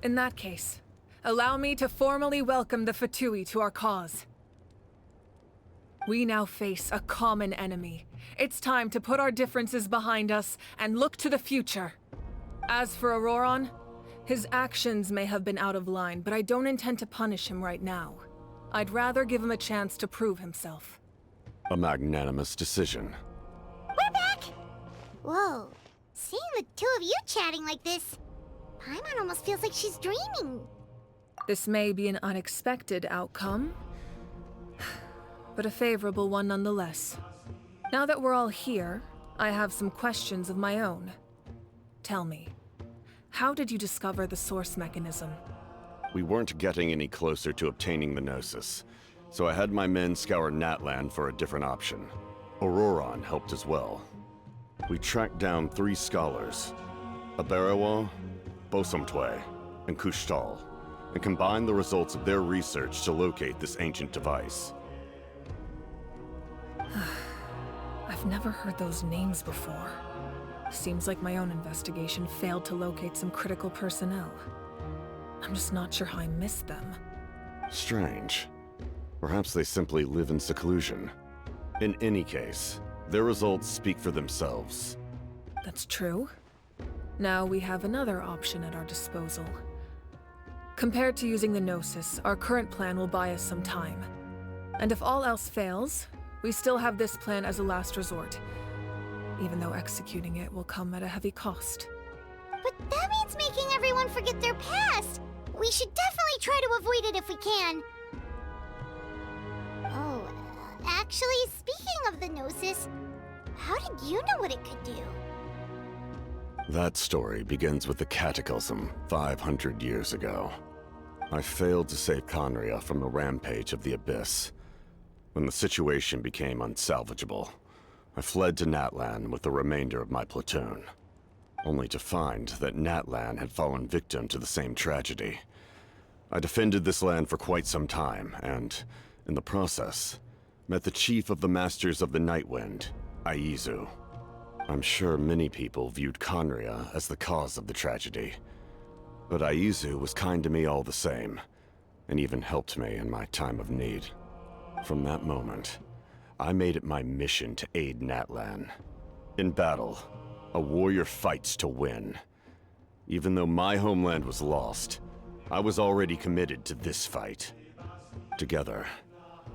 In that case, allow me to formally welcome the Fatui to our cause. We now face a common enemy. It's time to put our differences behind us and look to the future. As for Auroron, his actions may have been out of line, but I don't intend to punish him right now. I'd rather give him a chance to prove himself. A magnanimous decision. We're back! Whoa, seeing the two of you chatting like this, Paimon almost feels like she's dreaming. This may be an unexpected outcome, but a favorable one nonetheless. Now that we're all here, I have some questions of my own. Tell me, how did you discover the source mechanism? We weren't getting any closer to obtaining the Gnosis, so I had my men scour Natlan for a different option. Auroron helped as well. We tracked down 3 scholars, Aberawa, Bosamtwe, and Kushtal, and combined the results of their research to locate this ancient device. I've never heard those names before. Seems like my own investigation failed to locate some critical personnel. I'm just not sure how I missed them. Strange. Perhaps they simply live in seclusion. In any case, their results speak for themselves. That's true. Now we have another option at our disposal. Compared to using the Gnosis, our current plan will buy us some time. And if all else fails, we still have this plan as a last resort, even though executing it will come at a heavy cost. But that means making everyone forget their past! We should definitely try to avoid it if we can. Oh, actually, speaking of the Gnosis, how did you know what it could do? That story begins with the Cataclysm 500 years ago. I failed to save Conria from the rampage of the Abyss. When the situation became unsalvageable, I fled to Natlan with the remainder of my platoon, only to find that Natlan had fallen victim to the same tragedy. I defended this land for quite some time, and, in the process, met the chief of the Masters of the Nightwind, Aizu. I'm sure many people viewed Conria as the cause of the tragedy, but Aizu was kind to me all the same, and even helped me in my time of need. From that moment, I made it my mission to aid Natlan. In battle, a warrior fights to win. Even though my homeland was lost, I was already committed to this fight. Together,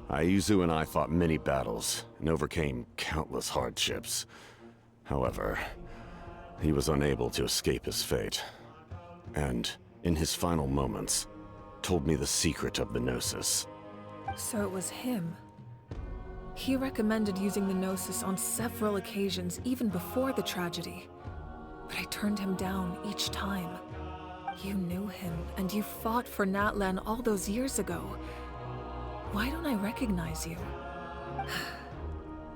Aizu and I fought many battles and overcame countless hardships. However, he was unable to escape his fate, and, in his final moments, told me the secret of the Gnosis. So it was him. He recommended using the Gnosis on several occasions, even before the tragedy. But I turned him down each time. You knew him, and you fought for Natlan all those years ago. Why don't I recognize you?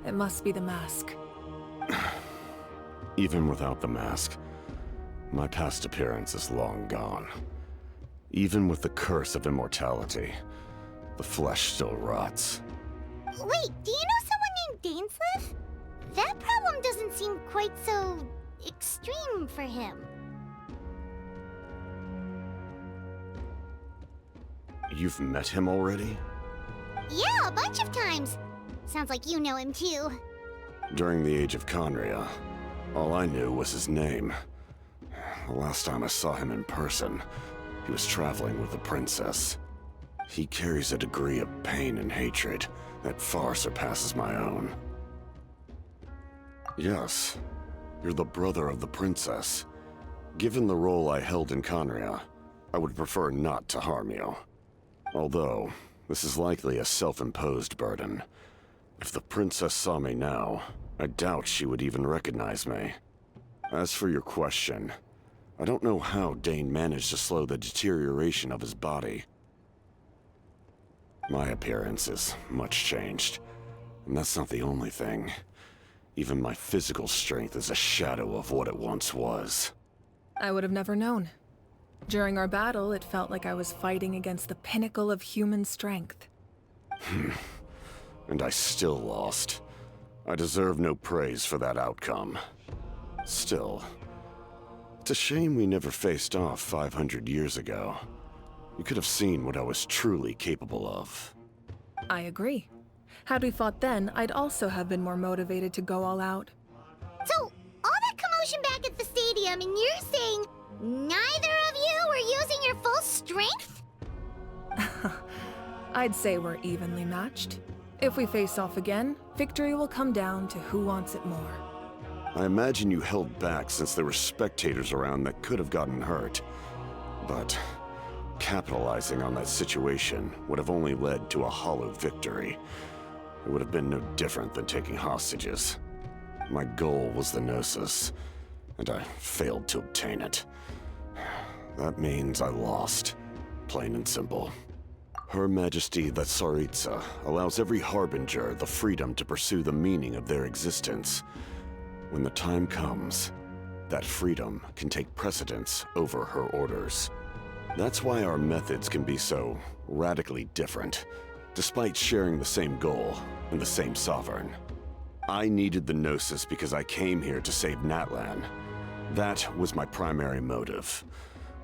It must be the mask. Even without the mask, my past appearance is long gone. Even with the curse of immortality, the flesh still rots. Wait, do you know someone named Dainsleif? That problem doesn't seem quite so extreme for him. You've met him already? Yeah, a bunch of times. Sounds like you know him too. During the age of Conria, all I knew was his name. The last time I saw him in person, he was traveling with the princess. He carries a degree of pain and hatred that far surpasses my own. Yes, you're the brother of the princess. Given the role I held in Conria, I would prefer not to harm you. Although, this is likely a self-imposed burden. If the princess saw me now, I doubt she would even recognize me. As for your question, I don't know how Dane managed to slow the deterioration of his body. My appearance is much changed, and that's not the only thing. Even my physical strength is a shadow of what it once was. I would have never known. During our battle, it felt like I was fighting against the pinnacle of human strength. And I still lost. I deserve no praise for that outcome. Still, It's a shame we never faced off 500 years ago. You could have seen what I was truly capable of. I agree. Had we fought then, I'd also have been more motivated to go all out. So, all that commotion back at the stadium, and you're saying neither of you were using your full strength? I'd say we're evenly matched. If we face off again, victory will come down to who wants it more. I imagine you held back since there were spectators around that could have gotten hurt. But capitalizing on that situation would have only led to a hollow victory. It would have been no different than taking hostages. My goal was the Gnosis, and I failed to obtain it. That means I lost, plain and simple. Her Majesty the Tsaritsa allows every Harbinger the freedom to pursue the meaning of their existence. When the time comes, that freedom can take precedence over her orders. That's why our methods can be so radically different, despite sharing the same goal and the same sovereign. I needed the Gnosis because I came here to save Natlan. That was my primary motive.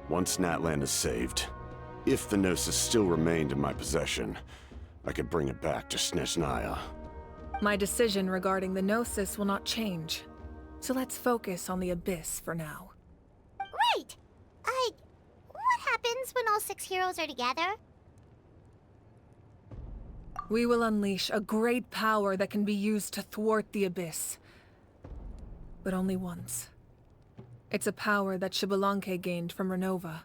Once Natlan is saved, if the Gnosis still remained in my possession, I could bring it back to Snezhnaya. My decision regarding the Gnosis will not change. So let's focus on the Abyss for now. Right! What happens when all 6 heroes are together? We will unleash a great power that can be used to thwart the Abyss. But only once. It's a power that Xbalanque gained from Renova.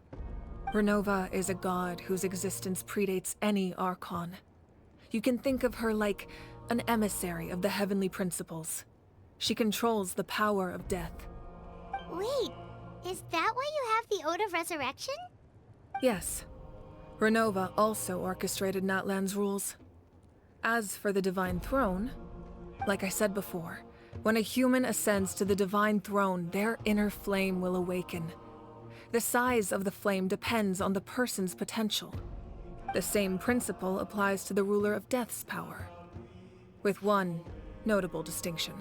Renova is a god whose existence predates any Archon. You can think of her like an emissary of the heavenly principles. She controls the power of death. Wait, is that why you have the Ode of Resurrection? Yes. Renova also orchestrated Natlan's rules. As for the Divine Throne, like I said before, when a human ascends to the Divine Throne, their inner flame will awaken. The size of the flame depends on the person's potential. The same principle applies to the ruler of Death's power, with one notable distinction.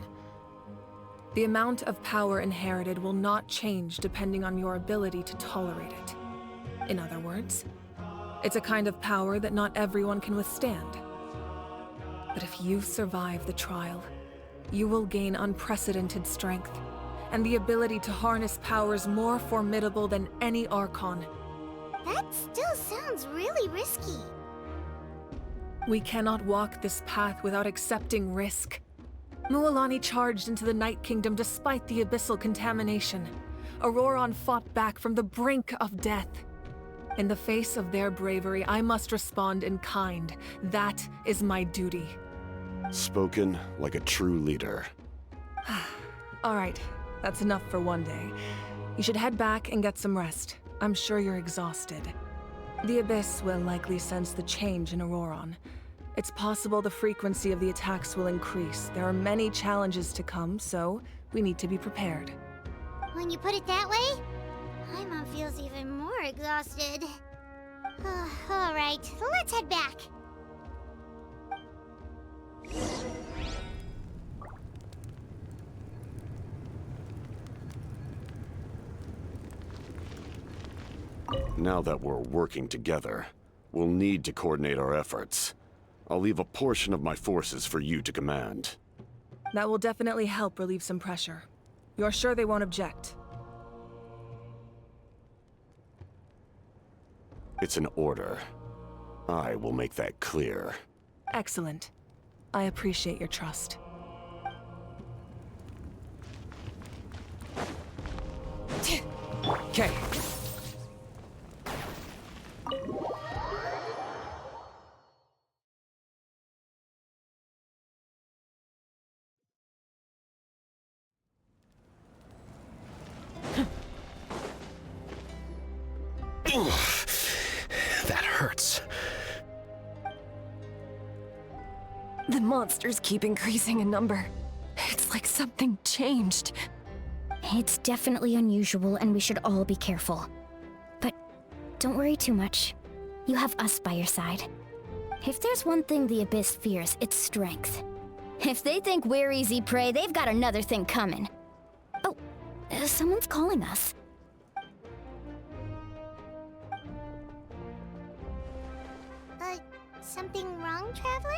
The amount of power inherited will not change depending on your ability to tolerate it. In other words, it's a kind of power that not everyone can withstand. But if you survive the trial, you will gain unprecedented strength, and the ability to harness powers more formidable than any Archon. That still sounds really risky. We cannot walk this path without accepting risk. Mualani charged into the Night Kingdom despite the abyssal contamination. Auroron fought back from the brink of death. In the face of their bravery, I must respond in kind. That is my duty. Spoken like a true leader. All right, that's enough for one day. You should head back and get some rest. I'm sure you're exhausted. The Abyss will likely sense the change in Auroron. It's possible the frequency of the attacks will increase. There are many challenges to come, so we need to be prepared. When you put it that way, Paimon feels even more exhausted. All right, let's head back. Now that we're working together, we'll need to coordinate our efforts. I'll leave a portion of my forces for you to command. That will definitely help relieve some pressure. You're sure they won't object? It's an order. I will make that clear. Excellent. I appreciate your trust. Okay. That hurts. The monsters keep increasing in number. It's like something changed. It's definitely unusual and we should all be careful. But don't worry too much. You have us by your side. If there's one thing the Abyss fears, it's strength. If they think we're easy prey, they've got another thing coming. Oh, someone's calling us. Something wrong, Traveler?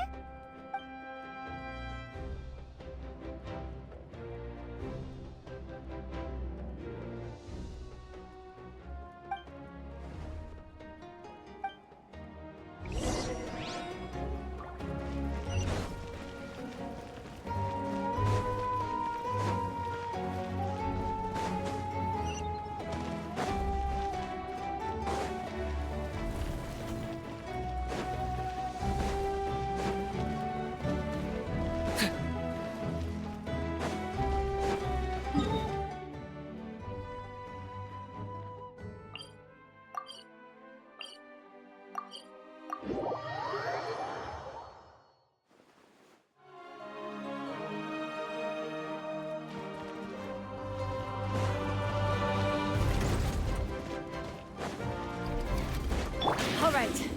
All right.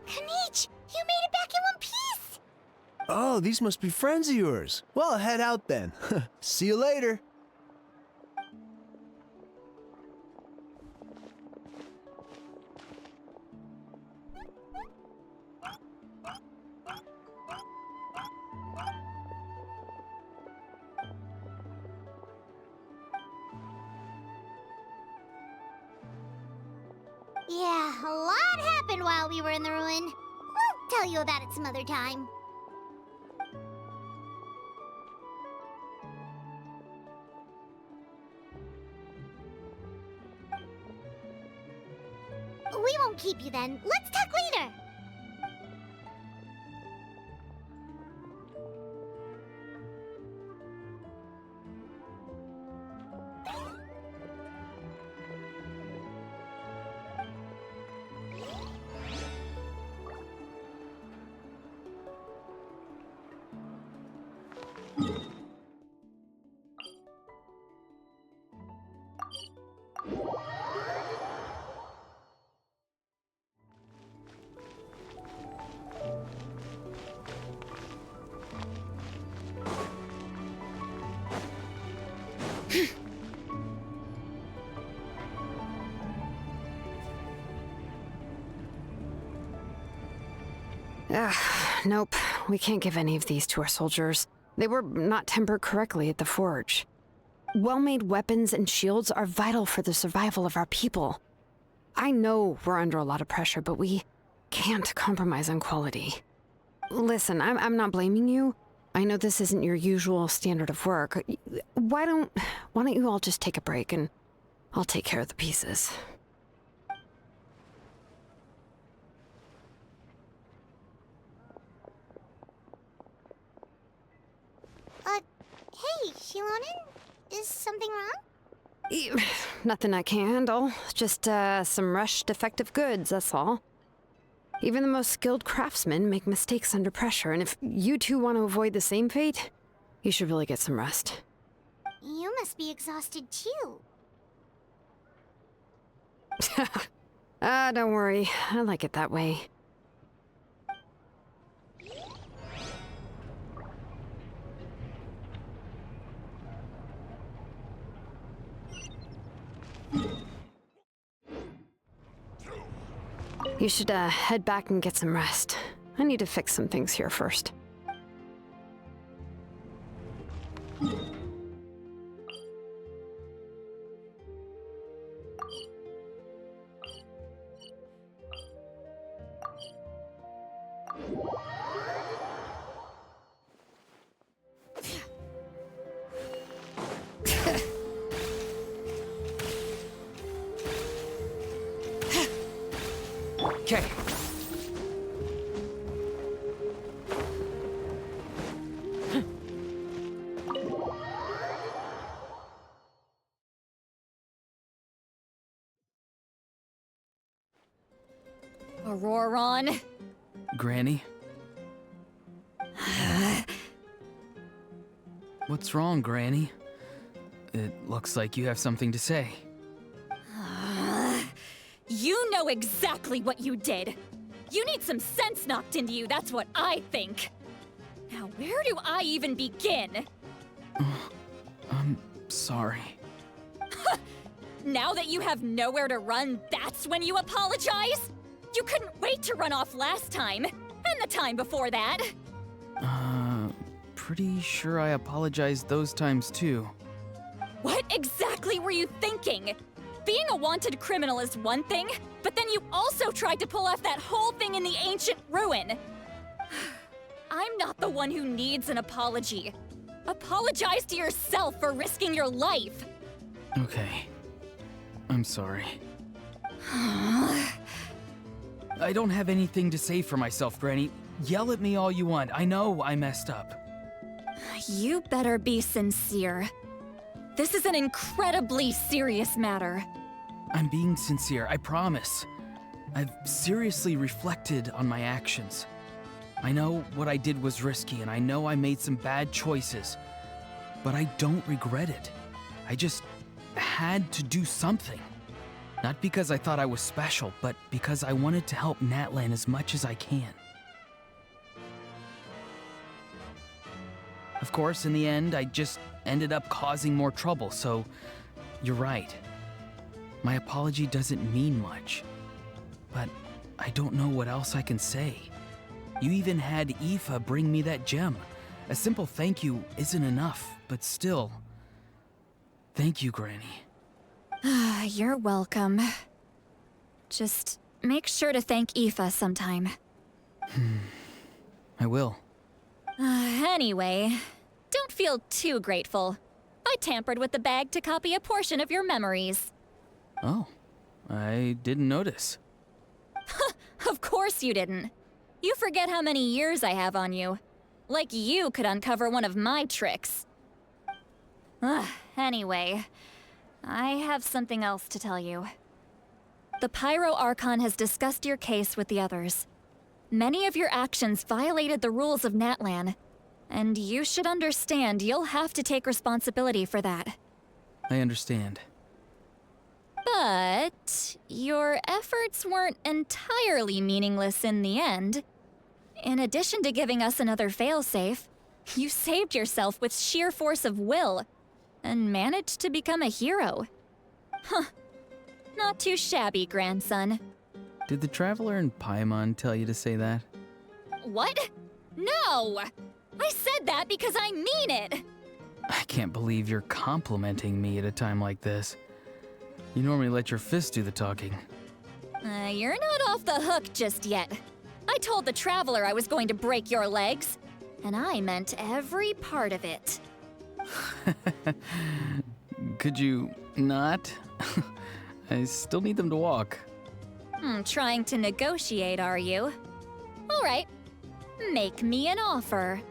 Kanich, you made it back in one piece! Oh, these must be friends of yours. Well, head out then. See you later. Yeah, a lot happened while we were in the ruin. We'll tell you about it some other time. We won't keep you then. Let's talk later. Nope. We can't give any of these to our soldiers. They were not tempered correctly at the forge. Well-made weapons and shields are vital for the survival of our people. I know we're under a lot of pressure, but we can't compromise on quality. Listen, I'm not blaming you. I know this isn't your usual standard of work. Why don't you all just take a break and I'll take care of the pieces. Hey, Shilonen? Is something wrong? Nothing I can handle. Just, some rushed defective goods, that's all. Even the most skilled craftsmen make mistakes under pressure, and if you two want to avoid the same fate, you should really get some rest. You must be exhausted too. Don't worry. I like it that way. You should, head back and get some rest. I need to fix some things here first. Okay. Auroron. Granny? What's wrong, Granny? It looks like you have something to say. You know exactly what you did. You need some sense knocked into you, that's what I think. Now, where do I even begin? I'm sorry. Now that you have nowhere to run, that's when you apologize? You couldn't wait to run off last time, and the time before that. Pretty sure I apologized those times too. What exactly were you thinking? Being a wanted criminal is one thing, but then you also tried to pull off that whole thing in the ancient ruin. I'm not the one who needs an apology. Apologize to yourself for risking your life. Okay. I'm sorry. I don't have anything to say for myself, Granny. Yell at me all you want. I know I messed up. You better be sincere. This is an incredibly serious matter. I'm being sincere, I promise. I've seriously reflected on my actions. I know what I did was risky, and I know I made some bad choices. But I don't regret it. I just had to do something. Not because I thought I was special, but because I wanted to help Natlan as much as I can. Of course, in the end, I just ended up causing more trouble, so you're right. My apology doesn't mean much, but I don't know what else I can say. You even had Aoife bring me that gem. A simple thank you isn't enough, but still. Thank you, Granny. You're welcome. Just make sure to thank Aoife sometime. I will. Anyway, don't feel too grateful. I tampered with the bag to copy a portion of your memories. Oh, I didn't notice. Of course you didn't. You forget how many years I have on you. Like you could uncover one of my tricks. Anyway, I have something else to tell you. The Pyro Archon has discussed your case with the others. Many of your actions violated the rules of Natlan, and you should understand you'll have to take responsibility for that. I understand. But your efforts weren't entirely meaningless in the end. In addition to giving us another failsafe, you saved yourself with sheer force of will and managed to become a hero. Huh. Not too shabby, grandson. Did the Traveler and Paimon tell you to say that? What? No! I said that because I mean it! I can't believe you're complimenting me at a time like this. You normally let your fists do the talking. You're not off the hook just yet. I told the Traveler I was going to break your legs, and I meant every part of it. Could you not? I still need them to walk. Trying to negotiate, are you? All right. Make me an offer.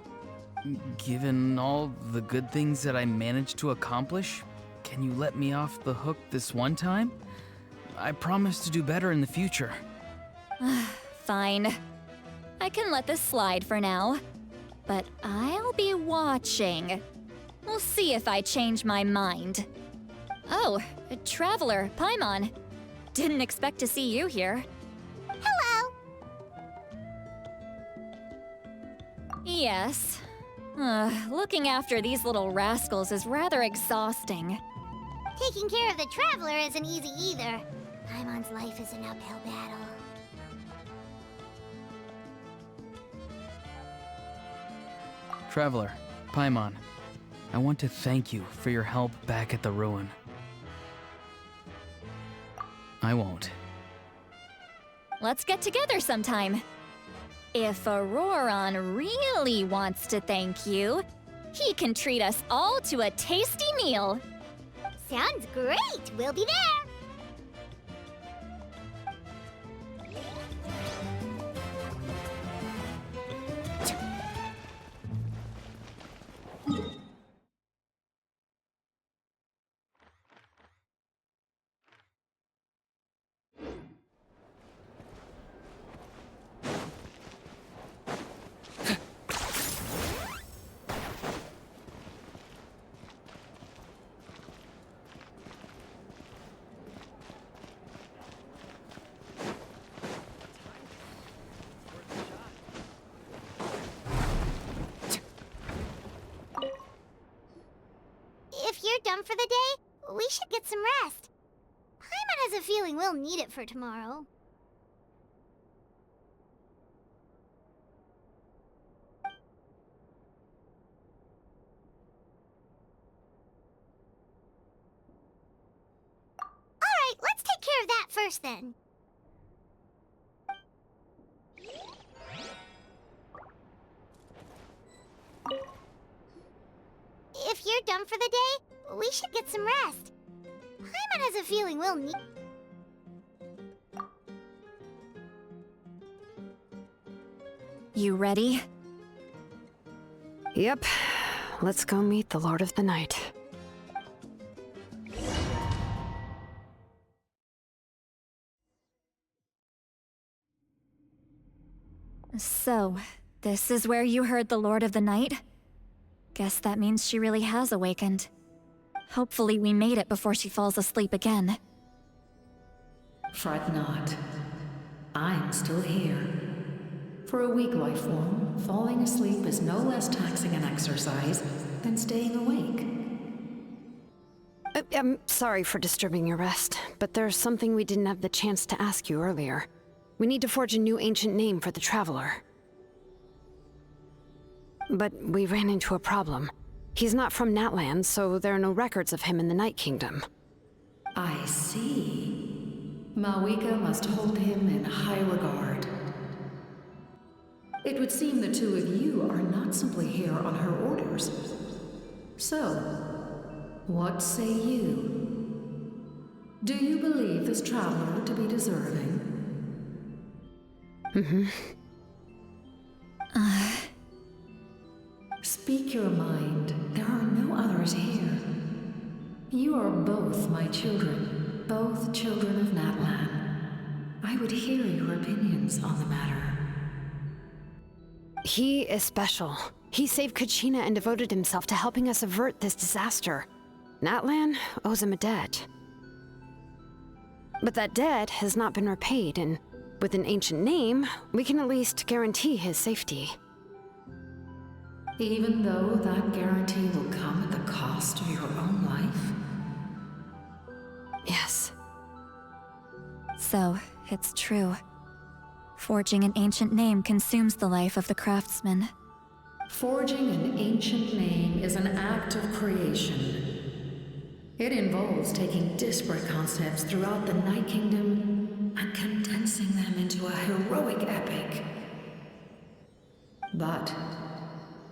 Given all the good things that I managed to accomplish, can you let me off the hook this one time? I promise to do better in the future. Fine. I can let this slide for now. But I'll be watching. We'll see if I change my mind. Oh, Traveler, Paimon. Didn't expect to see you here. Hello! Yes. Looking after these little rascals is rather exhausting. Taking care of the Traveler isn't easy either. Paimon's life is an uphill battle. Traveler, Paimon, I want to thank you for your help back at the ruin. I won't. Let's get together sometime. If Auroron really wants to thank you, he can treat us all to a tasty meal. Sounds great! We'll be there! If you're done for the day, we should get some rest. Paimon has a feeling we'll need it for tomorrow. Alright, let's take care of that first then. If you're done for the day, we should get some rest. Paimon has a feeling we'll need... You ready? Yep. Let's go meet the Lord of the Night. So, this is where you heard the Lord of the Night? Guess that means she really has awakened. Hopefully we made it before she falls asleep again. Fret not. I'm still here. For a weak life form, falling asleep is no less taxing an exercise than staying awake. I'm sorry for disturbing your rest, but there's something we didn't have the chance to ask you earlier. We need to forge a new ancient name for the Traveler. But we ran into a problem. He's not from Natlan, so there are no records of him in the Night Kingdom. I see. Malwika must hold him in high regard. It would seem the two of you are not simply here on her orders. So, what say you? Do you believe this traveler to be deserving? Speak your mind. There are no others here. You are both my children, both children of Natlan. I would hear your opinions on the matter. He is special. He saved Kachina and devoted himself to helping us avert this disaster. Natlan owes him a debt. But that debt has not been repaid, and with an ancient name, we can at least guarantee his safety. Even though that guarantee will come at the cost of your own life? Yes. So, it's true. Forging an ancient name consumes the life of the craftsman. Forging an ancient name is an act of creation. It involves taking disparate concepts throughout the Night Kingdom and condensing them into a heroic epic. But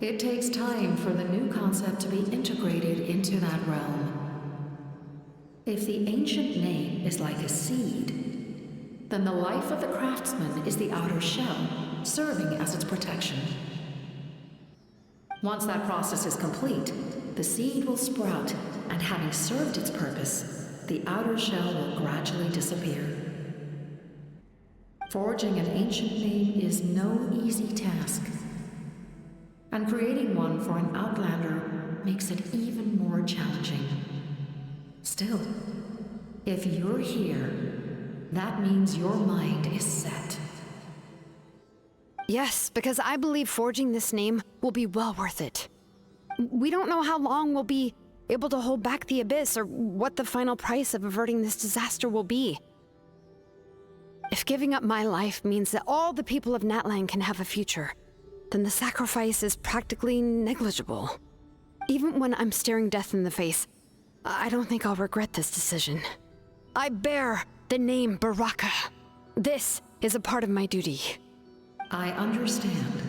it takes time for the new concept to be integrated into that realm. If the ancient name is like a seed, then the life of the craftsman is the outer shell, serving as its protection. Once that process is complete, the seed will sprout, and having served its purpose, the outer shell will gradually disappear. Forging an ancient name is no easy task, and creating one for an outlander makes it even more challenging. Still, if you're here, that means your mind is set. Yes, because I believe forging this name will be well worth it. We don't know how long we'll be able to hold back the Abyss or what the final price of averting this disaster will be. If giving up my life means that all the people of Natlan can have a future, then the sacrifice is practically negligible. Even when I'm staring death in the face, I don't think I'll regret this decision. I bear the name Baraka. This is a part of my duty. I understand.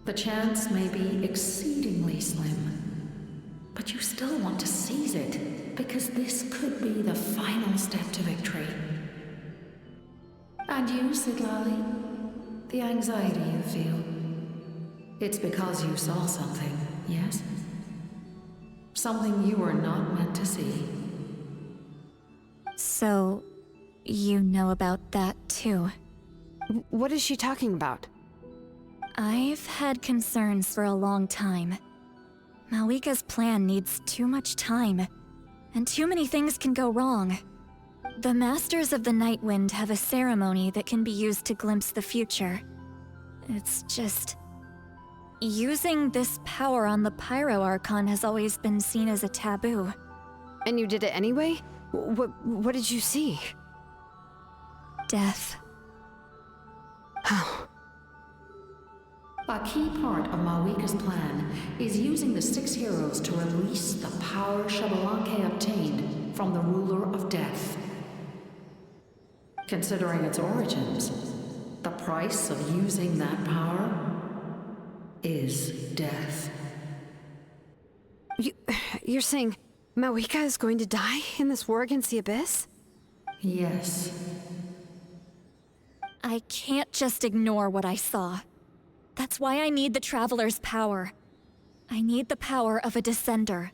The chance may be exceedingly slim, but you still want to seize it, because this could be the final step to victory. And you, Sidlali, the anxiety you feel, it's because you saw something, yes? Something you were not meant to see. So, you know about that too? What is she talking about? I've had concerns for a long time. Malwika's plan needs too much time, and too many things can go wrong. The Masters of the Night Wind have a ceremony that can be used to glimpse the future. It's just... using this power on the Pyro Archon has always been seen as a taboo. And you did it anyway? What did you see? Death. Oh. A key part of Mawika's plan is using the 6 heroes to release the power Xbalanque obtained from the ruler of death. Considering its origins, the price of using that power is death. You're saying Mawika is going to die in this war against the Abyss? Yes. I can't just ignore what I saw. That's why I need the Traveler's power. I need the power of a Descender.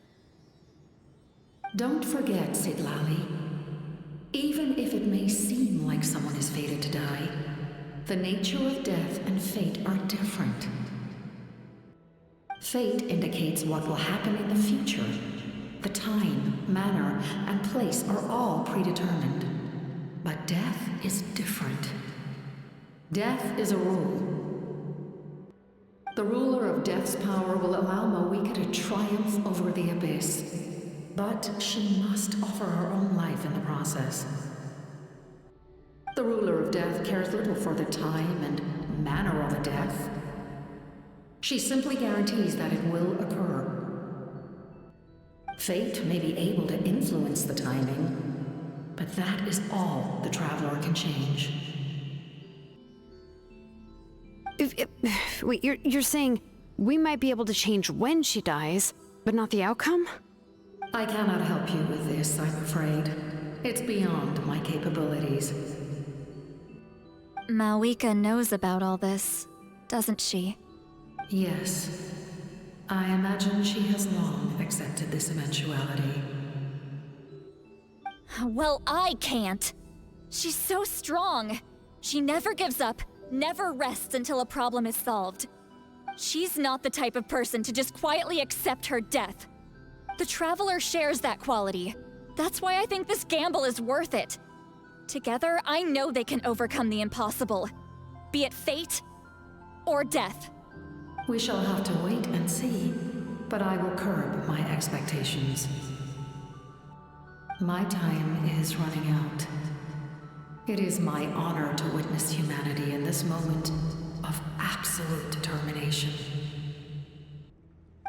Don't forget, Siglali. Even if it may seem like someone is fated to die, the nature of death and fate are different. Fate indicates what will happen in the future. The time, manner, and place are all predetermined. But death is different. Death is a rule. The ruler of Death's power will allow Mawika to triumph over the Abyss. But she must offer her own life in the process. The ruler of Death cares little for the time and manner of a death. She simply guarantees that it will occur. Fate may be able to influence the timing, but that is all the Traveler can change. Wait, you're saying we might be able to change when she dies, but not the outcome? I cannot help you with this, I'm afraid. It's beyond my capabilities. Mawika knows about all this, doesn't she? Yes. I imagine she has long accepted this eventuality. Well, I can't. She's so strong. She never gives up, never rests until a problem is solved. She's not the type of person to just quietly accept her death. The Traveler shares that quality. That's why I think this gamble is worth it. Together, I know they can overcome the impossible. Be it fate or death. We shall have to wait and see, but I will curb my expectations. My time is running out. It is my honor to witness humanity in this moment of absolute determination.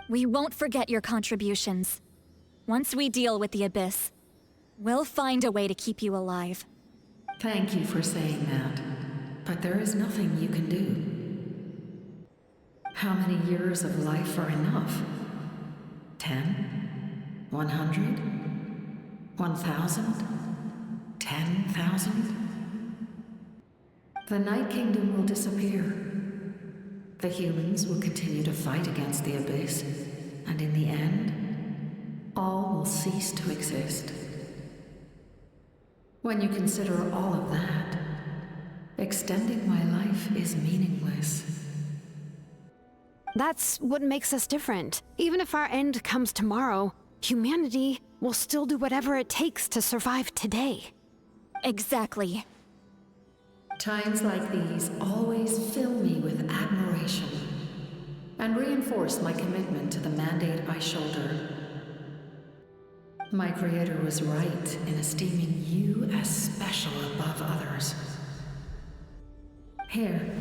We won't forget your contributions. Once we deal with the Abyss, we'll find a way to keep you alive. Thank you for saying that, but there is nothing you can do. How many years of life are enough? 10? 100? 1,000? 10,000? The Night Kingdom will disappear. The humans will continue to fight against the Abyss, and in the end, all will cease to exist. When you consider all of that, extending my life is meaningless. That's what makes us different. Even if our end comes tomorrow, humanity will still do whatever it takes to survive today. Exactly. Times like these always fill me with admiration and reinforce my commitment to the mandate I shoulder. My Creator was right in esteeming you as special above others. Here.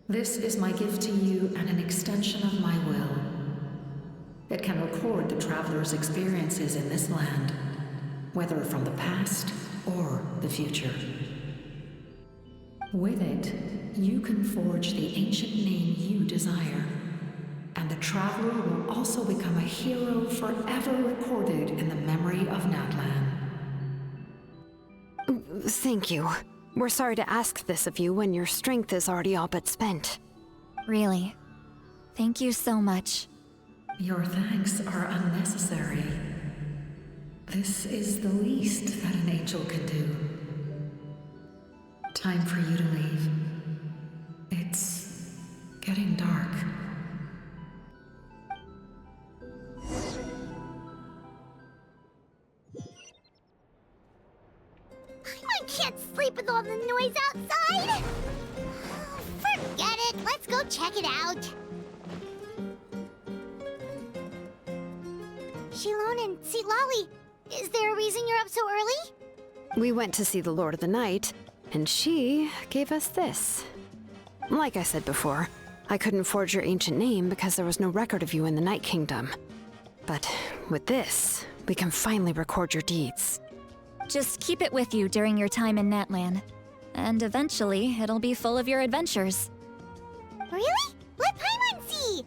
This is my gift to you and an extension of my will. It can record the Traveler's experiences in this land, whether from the past or the future. With it, you can forge the ancient name you desire, and the Traveler will also become a hero forever recorded in the memory of Natlan. Thank you. We're sorry to ask this of you when your strength is already all but spent. Really. Thank you so much. Your thanks are unnecessary. This is the least that an angel can do. Time for you to leave. It's getting dark. I can't sleep with all the noise outside! Forget it, let's go check it out. Shilon and Sitlali, Is there a reason you're up so early? We went to see the Lord of the Night, and she gave us this. Like I said before, I couldn't forge your ancient name because there was no record of you in the Night Kingdom. But with this, we can finally record your deeds. Just keep it with you during your time in Natlan. And eventually, it'll be full of your adventures. Really? Let Paimon see!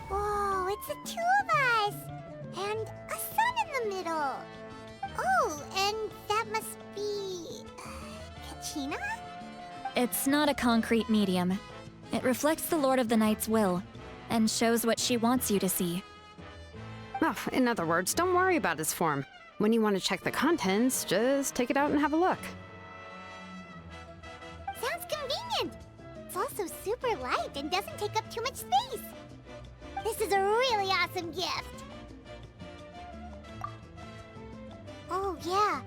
Whoa, it's the two of us! And a sun in the middle! Oh, and that must be... Kachina? It's not a concrete medium. It reflects the Lord of the Night's will, and shows what she wants you to see. Oh, in other words, don't worry about its form. When you want to check the contents, just take it out and have a look. Sounds convenient! It's also super light and doesn't take up too much space. This is a really awesome gift. Oh, yeah.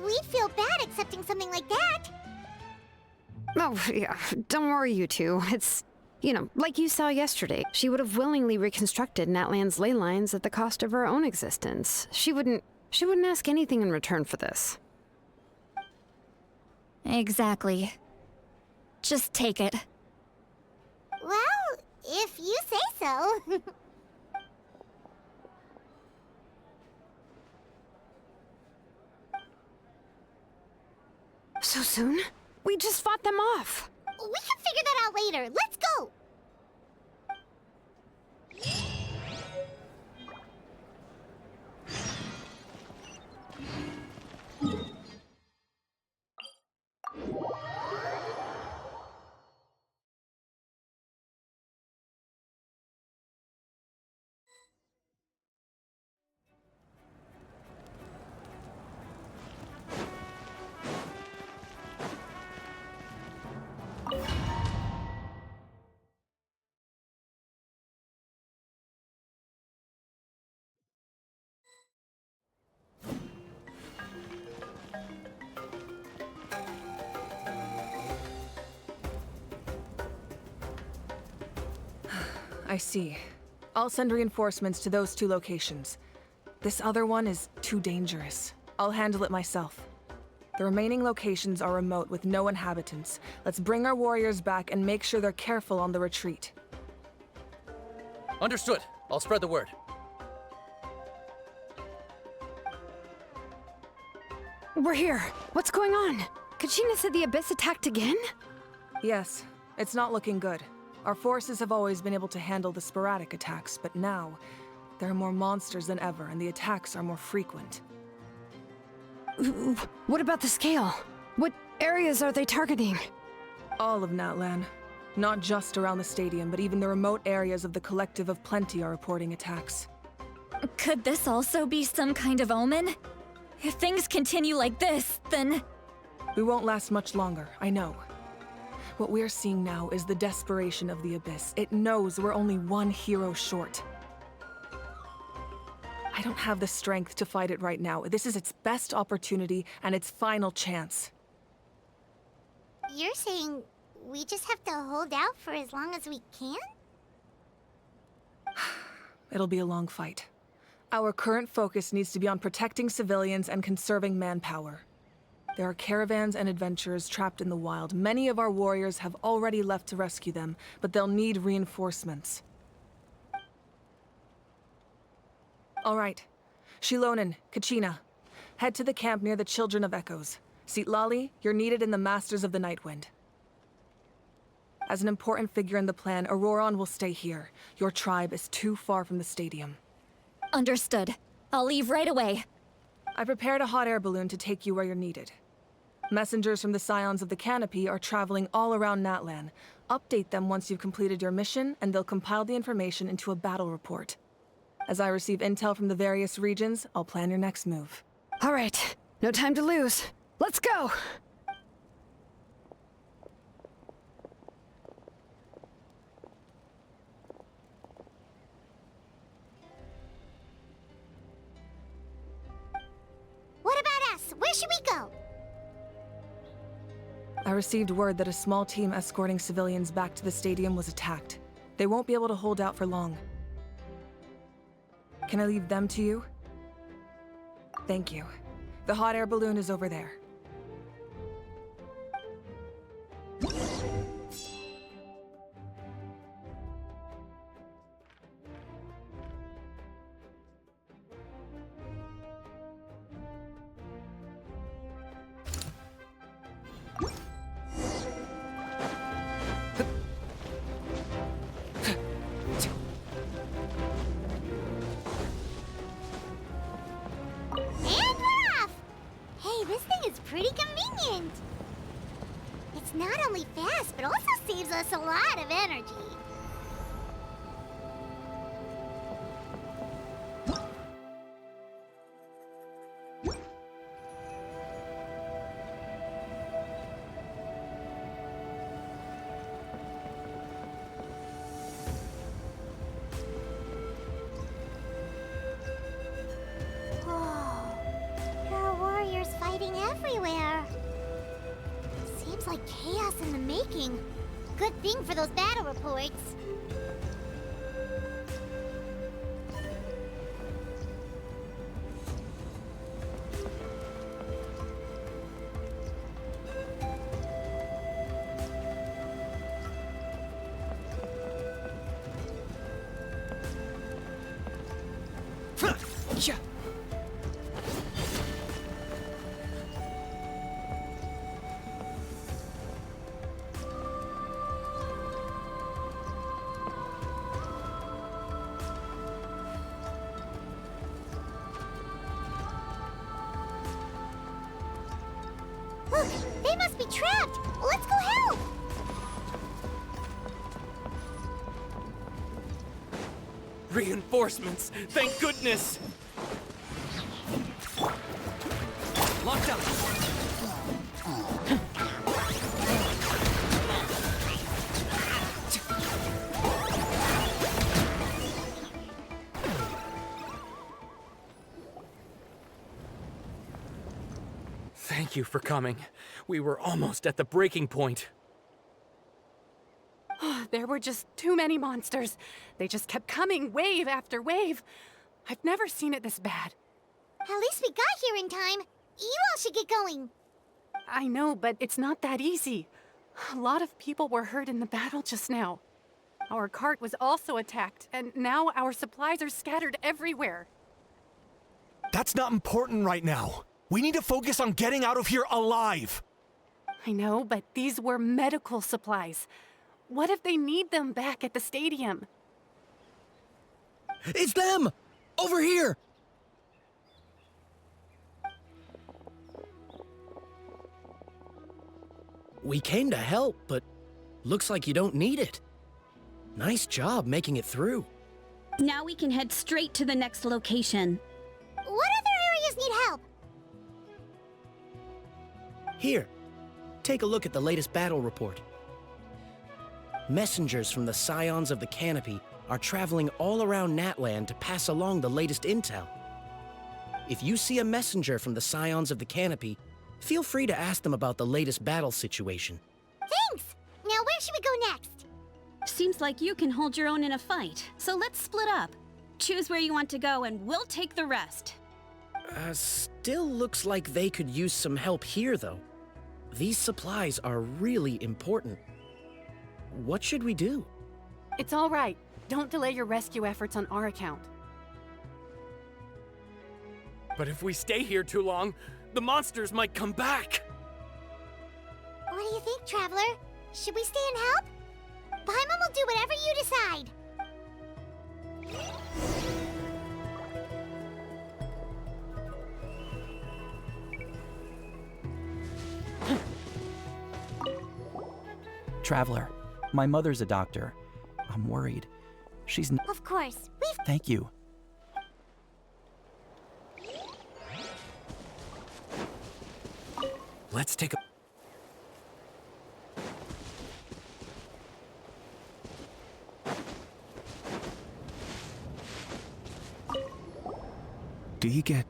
We'd feel bad accepting something like that. Oh, yeah, don't worry, you two. It's, like you saw yesterday. She would have willingly reconstructed Natlan's ley lines at the cost of her own existence. She wouldn't ask anything in return for this. Exactly. Just take it. Well, if you say so. So soon? We just fought them off. We can figure that out later. Let's go! I see. I'll send reinforcements to those 2 locations. This other one is too dangerous. I'll handle it myself. The remaining locations are remote with no inhabitants. Let's bring our warriors back and make sure they're careful on the retreat. Understood. I'll spread the word. We're here. What's going on? Kachina said the Abyss attacked again? Yes, it's not looking good. Our forces have always been able to handle the sporadic attacks, but now, there are more monsters than ever, and the attacks are more frequent. What about the scale? What areas are they targeting? All of Natlan. Not just around the stadium, but even the remote areas of the Collective of Plenty are reporting attacks. Could this also be some kind of omen? If things continue like this, then... We won't last much longer, I know. What we're seeing now is the desperation of the Abyss. It knows we're only one hero short. I don't have the strength to fight it right now. This is its best opportunity and its final chance. You're saying we just have to hold out for as long as we can? It'll be a long fight. Our current focus needs to be on protecting civilians and conserving manpower. There are caravans and adventurers trapped in the wild. Many of our warriors have already left to rescue them, but they'll need reinforcements. All right. Shilonen, Kachina, head to the camp near the Children of Echoes. Sitlali, you're needed in the Masters of the Nightwind. As an important figure in the plan, Auroron will stay here. Your tribe is too far from the stadium. Understood. I'll leave right away. I prepared a hot air balloon to take you where you're needed. Messengers from the Scions of the Canopy are traveling all around Natlan. Update them once you've completed your mission, and they'll compile the information into a battle report. As I receive intel from the various regions, I'll plan your next move. All right, no time to lose. Let's go! What about us? Where should we go? I received word that a small team escorting civilians back to the stadium was attacked. They won't be able to hold out for long. Can I leave them to you? Thank you. The hot air balloon is over there. And we're off! Hey, this thing is pretty convenient. It's not only fast, but also saves us a lot of energy. There are warriors fighting everywhere. Seems like chaos in the making. Good thing for those battle reports. Look, they must be trapped. Let's go help. Reinforcements! Thank goodness! Locked up! Thank you for coming. We were almost at the breaking point. There were just too many monsters. They just kept coming, wave after wave. I've never seen it this bad. At least we got here in time. You all should get going. I know, but it's not that easy. A lot of people were hurt in the battle just now. Our cart was also attacked, and now our supplies are scattered everywhere. That's not important right now. We need to focus on getting out of here alive. I know, but these were medical supplies. What if they need them back at the stadium? It's them! Over here! We came to help, but looks like you don't need it. Nice job making it through. Now we can head straight to the next location. What other areas need help? Here, take a look at the latest battle report. Messengers from the Scions of the Canopy are traveling all around Natland to pass along the latest intel. If you see a messenger from the Scions of the Canopy, feel free to ask them about the latest battle situation. Thanks! Now where should we go next? Seems like you can hold your own in a fight, so let's split up. Choose where you want to go and we'll take the rest. Still looks like they could use some help here, though. These supplies are really important. What should we do? It's all right. Don't delay your rescue efforts on our account. But if we stay here too long, the monsters might come back! What do you think, Traveler? Should we stay and help? Paimon will do whatever you decide. Traveler, My mother's a doctor. I'm worried. She's n- Of course, we've... Thank you. Let's take a... Do you get...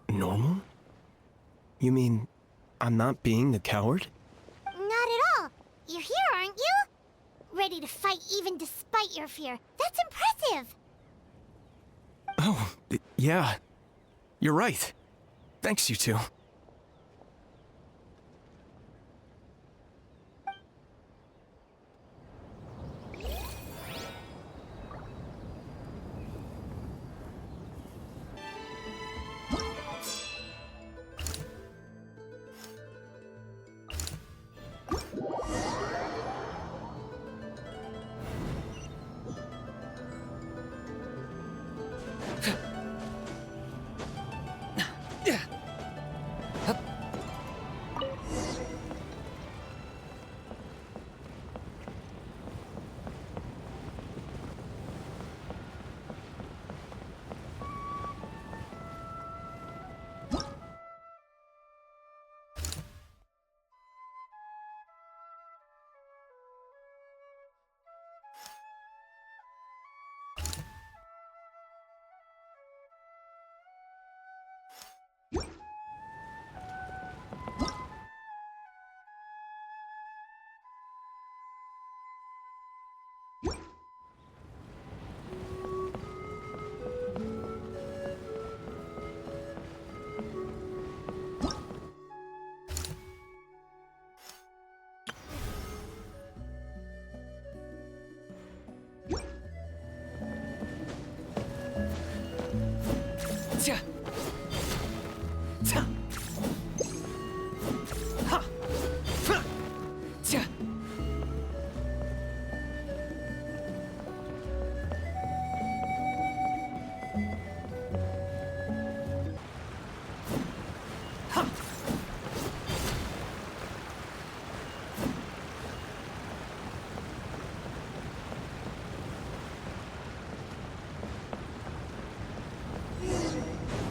normal? You mean, I'm not being a coward? Not at all. You're here, aren't you? Ready to fight even despite your fear. That's impressive. Oh, yeah. You're right. Thanks, you two.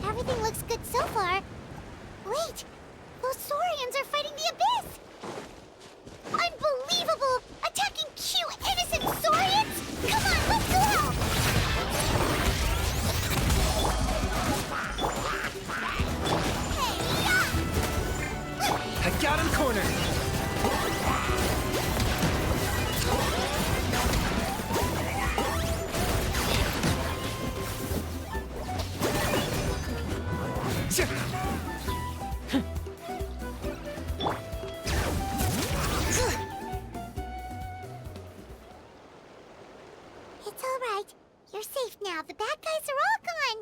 Everything looks good so far. Wait, those Saurians are fighting the Abyss! Unbelievable! Attacking cute, innocent Saurians? Come on, let's go! I got him cornered! It's all right. You're safe now. The bad guys are all gone.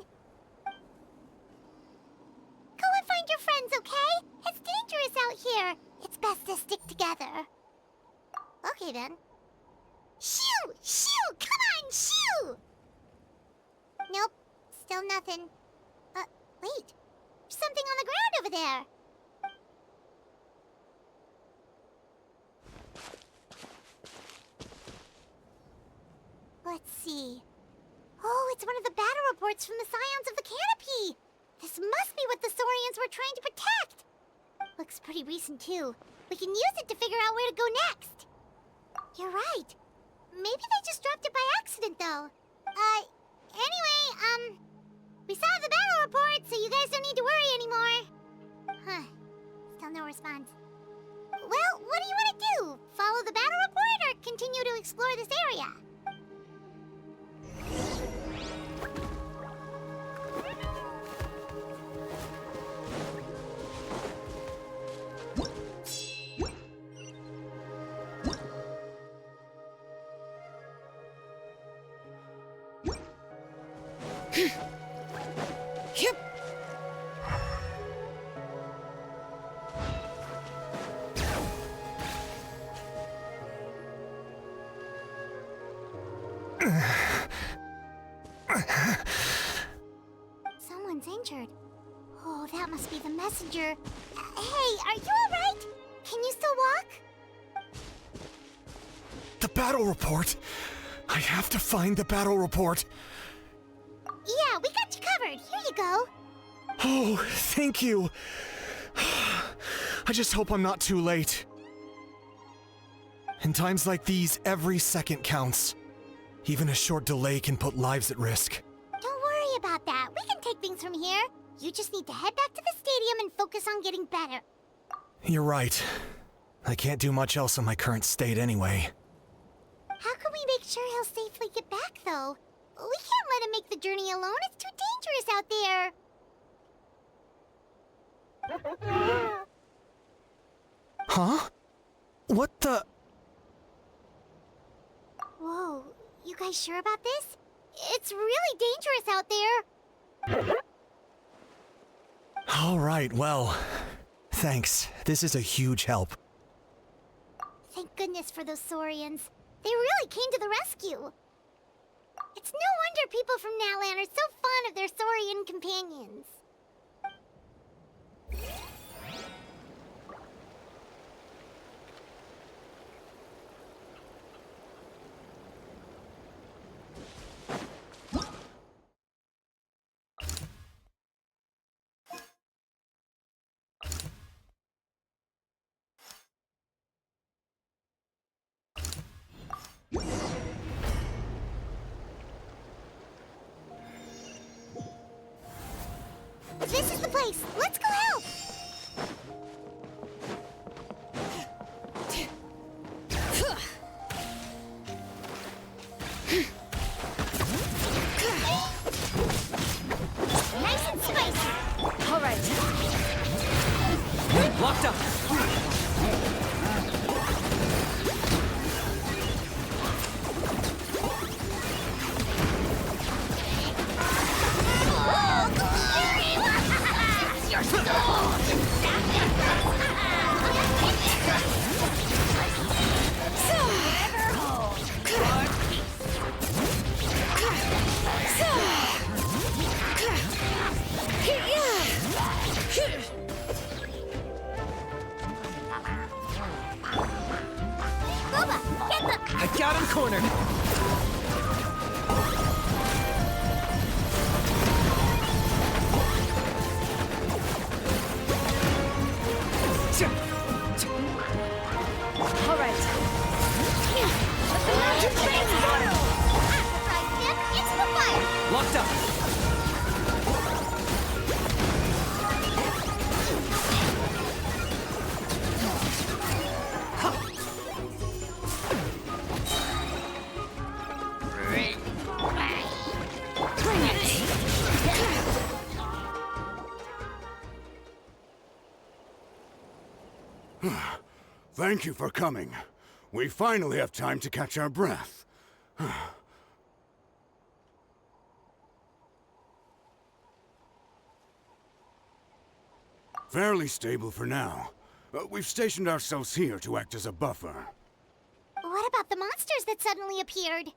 Go and find your friends, okay? It's dangerous out here. It's best to stick together. Okay, then. Shoo! Shoo! Come on, shoo! Nope. Still nothing. Wait. There's something on the ground over there. Let's see. Oh, it's one of the battle reports from the Scions of the Canopy! This must be what the Saurians were trying to protect! Looks pretty recent, too. We can use it to figure out where to go next. You're right. Maybe they just dropped it by accident, though. Anyway, we saw the battle report, so you guys don't need to worry anymore. Huh. Still no response. Well, what do you want to do? Follow the battle report or continue to explore this area? Someone's injured. Oh, that must be the messenger. Hey, are you alright? Can you still walk? The battle report! I have to find the battle report! Yeah, we got you covered. Here you go. Oh, thank you! I just hope I'm not too late. In times like these, every second counts. Even a short delay can put lives at risk. Don't worry about that. We can take things from here. You just need to head back to the stadium and focus on getting better. You're right. I can't do much else in my current state anyway. How can we make sure he'll safely get back, though? We can't let him make the journey alone. It's too dangerous out there. Huh? What the... Whoa, you guys sure about this? It's really dangerous out there. All right, well, thanks. This is a huge help. Thank goodness for those Saurians. They really came to the rescue. It's no wonder people from Natlan are so fond of their Saurian companions. This is the place. Let's go help. Nice and spicy. All right. Locked up! I got him cornered! All right. It's the fire. Locked up! Thank you for coming. We finally have time to catch our breath. Fairly stable for now. We've stationed ourselves here to act as a buffer. What about the monsters that suddenly appeared?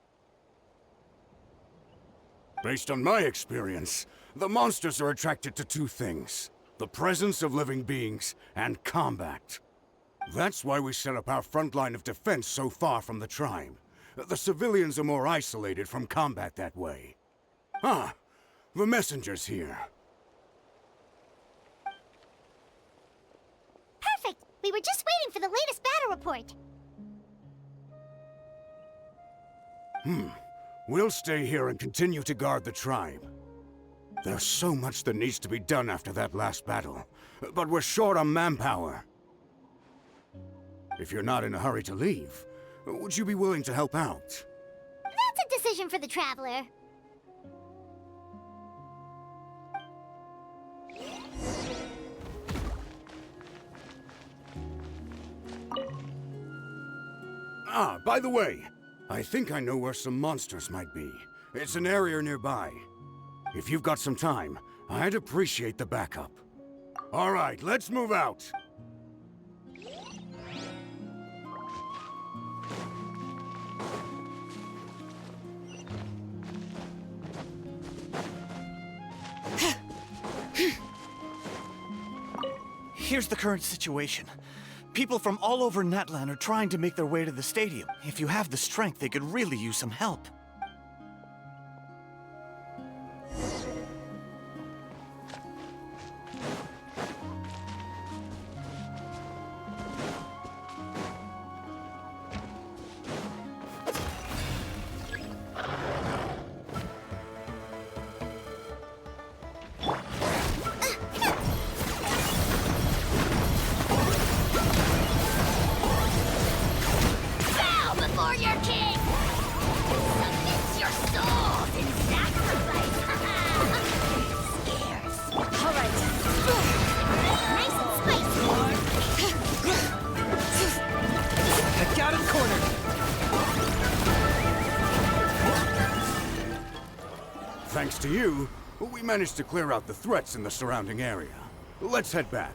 Based on my experience, the monsters are attracted to two things: the presence of living beings and combat. That's why we set up our front line of defense so far from the tribe. The civilians are more isolated from combat that way. Ah, the messenger's here. Perfect! We were just waiting for the latest battle report. We'll stay here and continue to guard the tribe. There's so much that needs to be done after that last battle, but we're short on manpower. If you're not in a hurry to leave, would you be willing to help out? That's a decision for the Traveler. Ah, by the way, I think I know where some monsters might be. It's an area nearby. If you've got some time, I'd appreciate the backup. All right, let's move out. Here's the current situation. People from all over Natlan are trying to make their way to the stadium. If you have the strength, they could really use some help. Bow before your king! Submit your souls in sacrifice! Scares. Alright. Nice and spicy! I got him cornered! Thanks to you, we managed to clear out the threats in the surrounding area. Let's head back.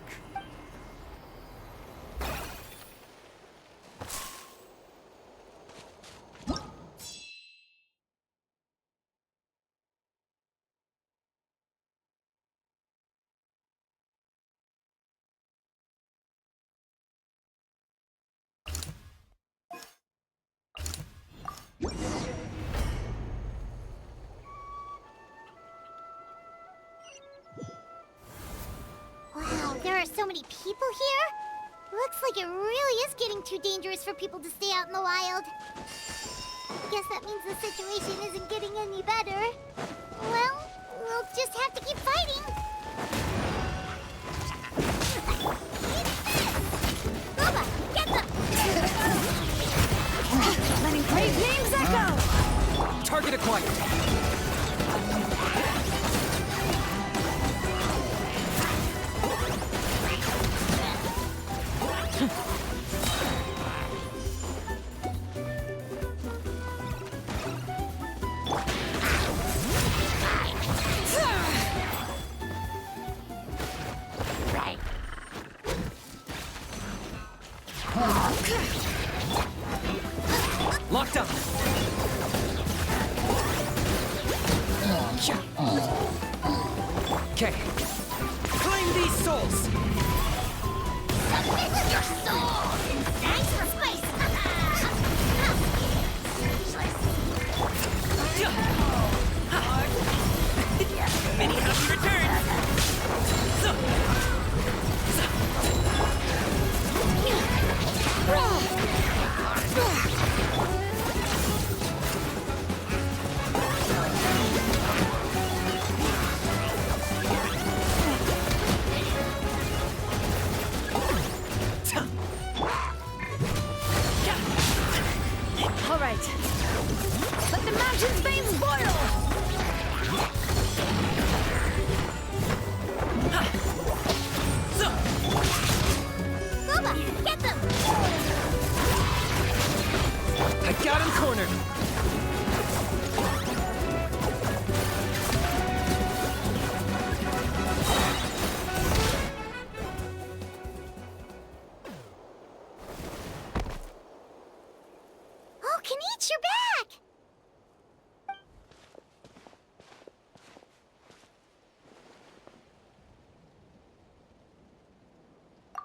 Wow, there are so many people here? Looks like it really is getting too dangerous for people to stay out in the wild. Guess that means the situation isn't getting any better. Well, we'll just have to keep fighting. Booba, get them! Letting brave names echo! Target acquired. Locked up. Okay. Claim these souls! Submit your souls in sacrifice! Many happy returns! Alright. Let the mountain's veins boil! Booba, get them! I got him cornered. Oh, Kanichi, you're back!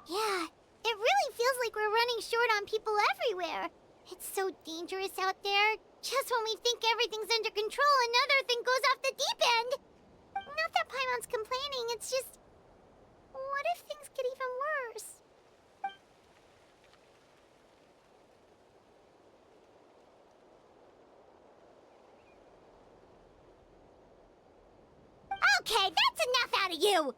Yeah, it really feels like we're running short on people everywhere. It's so dangerous out there. Just when we think everything's under control, another thing goes off the deep end. Not that Paimon's complaining, it's just... What if things get even worse? Okay, that's enough out of you!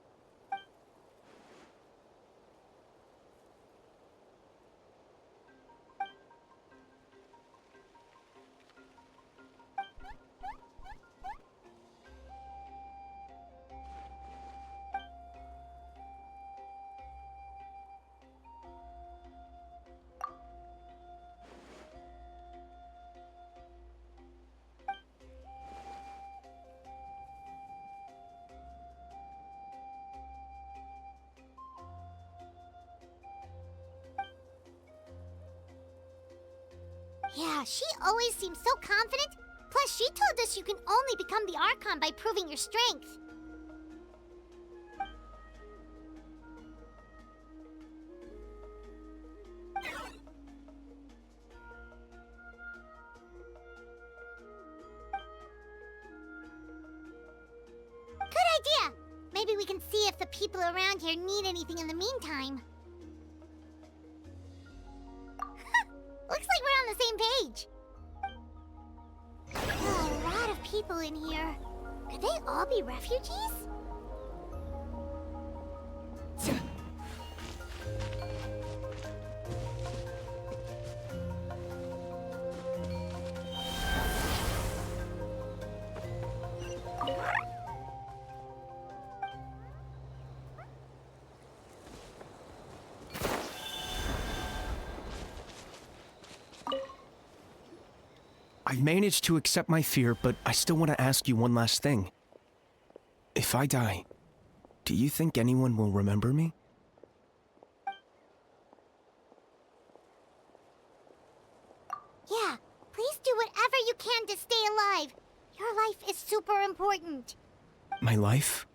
Yeah, she always seems so confident. Plus, she told us you can only become the Archon by proving your strength. maybe we can see if the people around here need anything in the meantime. Looks like we're on the same page. A lot of people in here. Could they all be refugees? I managed to accept my fear, but I still want to ask you one last thing. If I die, do you think anyone will remember me? Yeah, please do whatever you can to stay alive. Your life is super important. My life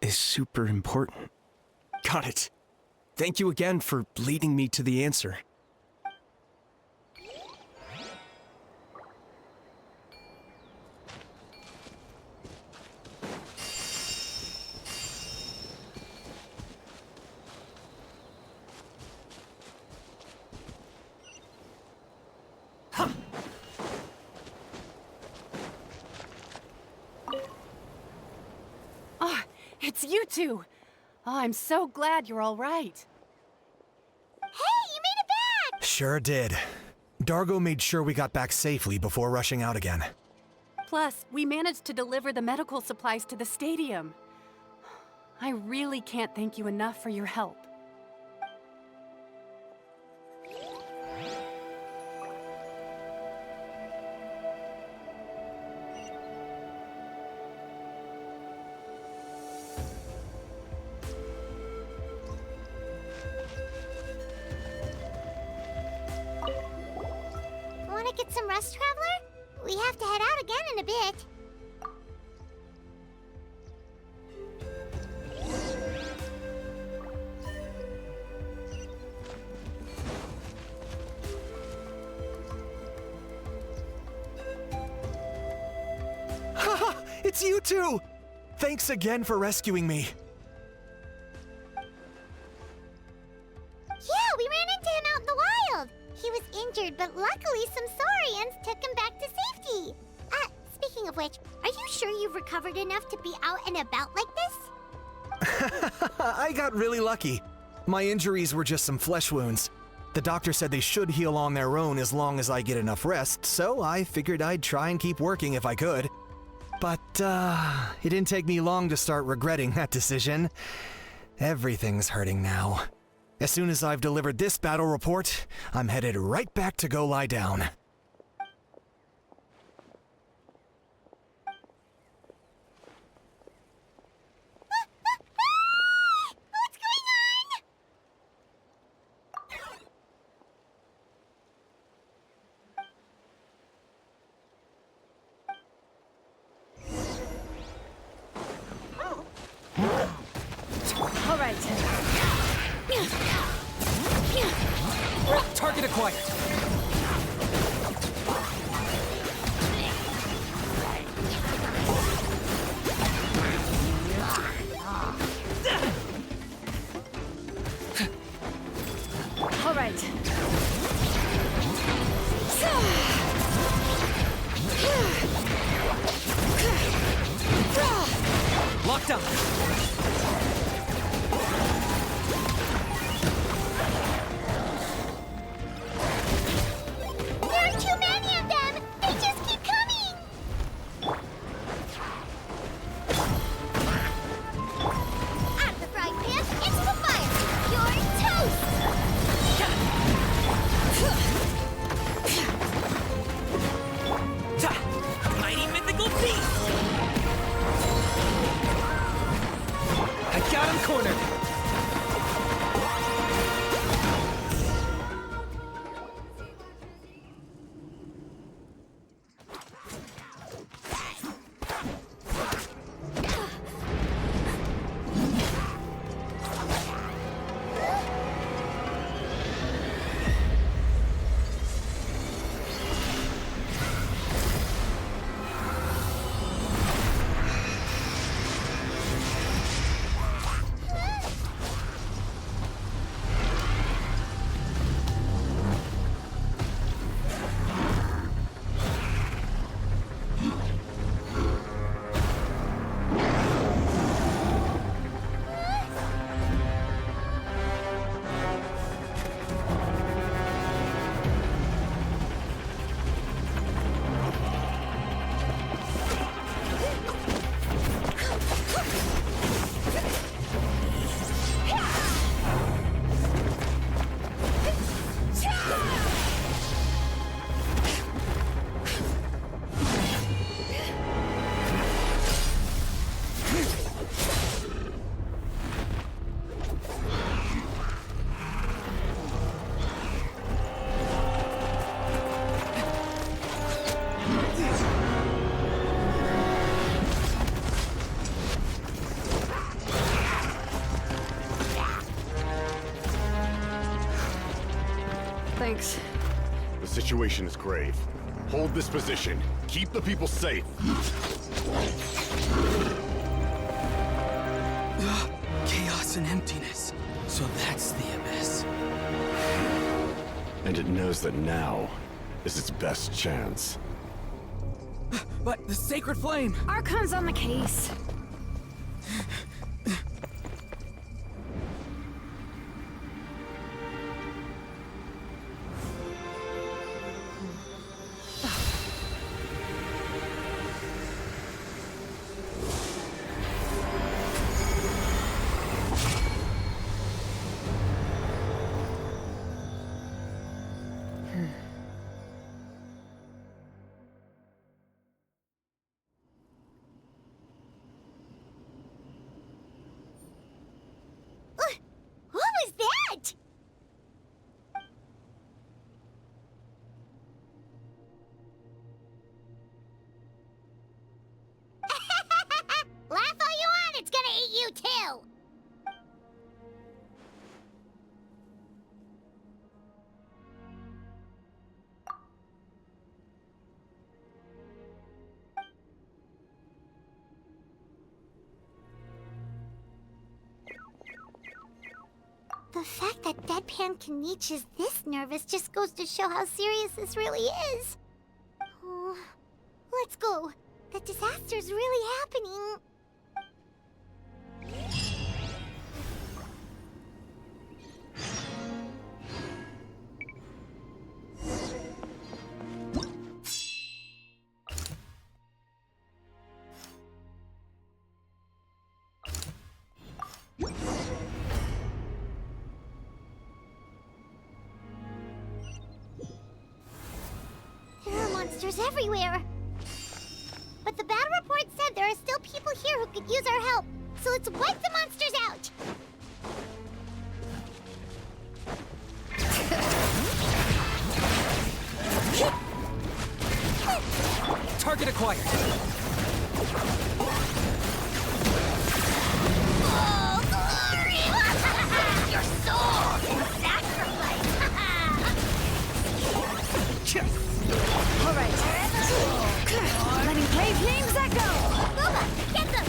is super important. Got it. Thank you again for leading me to the answer. It's you two! Oh, I'm so glad you're all right. Hey, you made it back! Sure did. Dargo made sure we got back safely before rushing out again. Plus, we managed to deliver the medical supplies to the stadium. I really can't thank you enough for your help. Wanna get some rest, Traveler? We have to head out again in a bit. Haha! It's you two! Thanks again for rescuing me. Yeah, we ran into him out in the wild. He was injured, but luckily some saurians took him back to safety. Speaking of which, are you sure you've recovered enough to be out and about like this? I got really lucky. My injuries were just some flesh wounds. The doctor said they should heal on their own as long as I get enough rest, so I figured I'd try and keep working if I could. But, it didn't take me long to start regretting that decision. Everything's hurting now. As soon as I've delivered this battle report, I'm headed right back to go lie down. What's going on? All right. Target acquired. All right. Locked up. There are too many of them! They just keep coming! Out of the frying pan, into the fire! You're toast! Mighty mythical beast! Thanks. The situation is grave. Hold this position. Keep the people safe. Chaos and emptiness. So that's the Abyss. And it knows that now is its best chance. But the Sacred Flame! Archon's on the case. What was that? Laugh all you want, it's gonna eat you too! The fact that Deadpan Kanich is this nervous just goes to show how serious this really is. Oh, let's go. The disaster's really happening. There are monsters everywhere. But the battle report said there are still people here who could use our help. So let's wipe the monsters out. Target acquired. Oh, glory! Your soul in sacrifice! All right. Letting play flames echo. Booba, get them!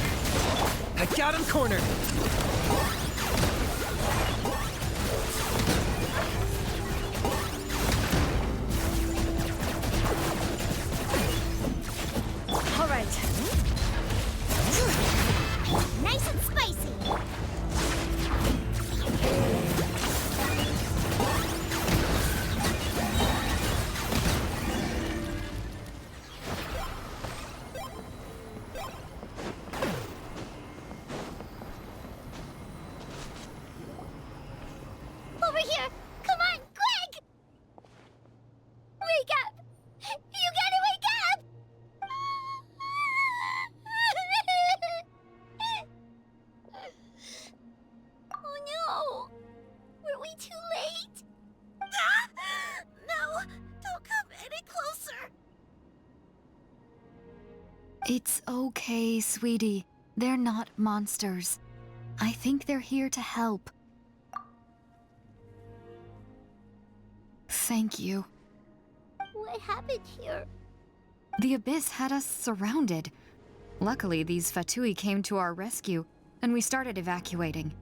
I got him cornered. All right. Nice and spicy. Over here! Come on, quick! Wake up! You gotta wake up! Oh no! Were we too late? No! Don't come any closer! It's okay, sweetie. They're not monsters. I think they're here to help. Thank you. What happened here? The Abyss had us surrounded. Luckily, these Fatui came to our rescue, and we started evacuating.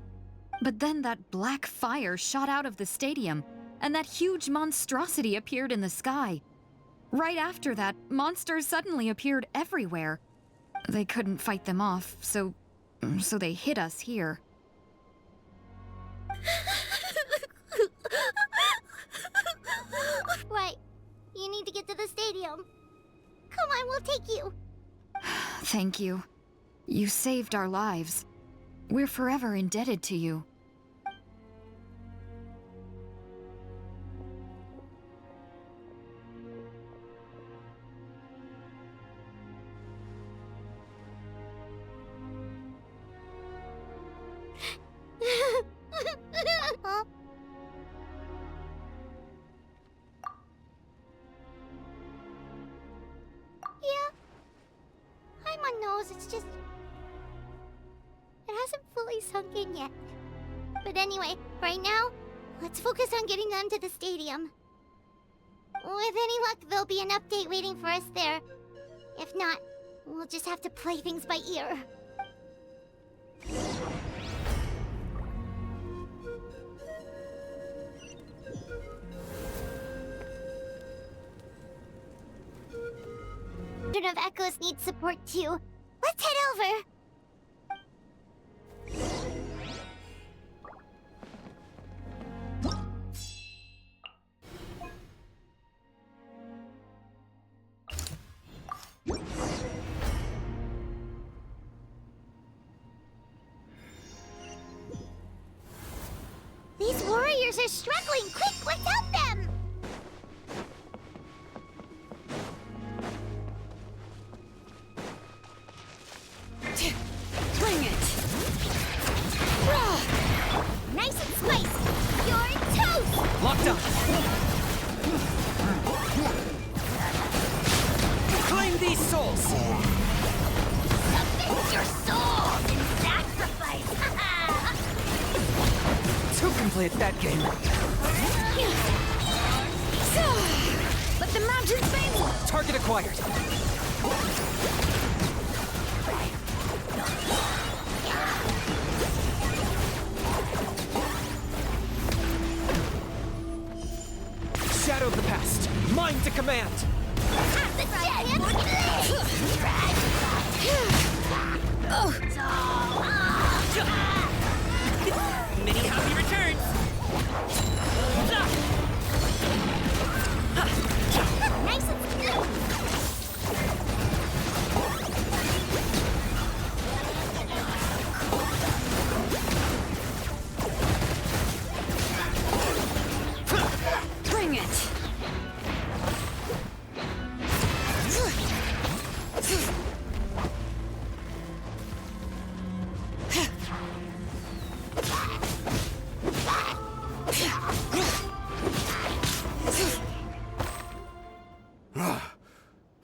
But then that black fire shot out of the stadium, and that huge monstrosity appeared in the sky. Right after that, monsters suddenly appeared everywhere. They couldn't fight them off, so they hit us here. Right. You need to get to the stadium. Come on, we'll take you. Thank you. You saved our lives. We're forever indebted to you. Huh? Yeah. I'm on nose, it's just... It hasn't fully sunk in yet. But anyway, right now, let's focus on getting them to the stadium. With any luck, there'll be an update waiting for us there. If not, we'll just have to play things by ear. Children of Echoes need support too. Let's head over. These warriors are struggling! Quick, let's help them! Bring it! Nice and spicy! You're toast! Locked up! Claim these souls! Submit your souls in sacrifice! Who can play at that game? Let the mountains be! Target acquired. Shadow of the past. Mine to command. The giant Mini happy returns. Nice and Bring it!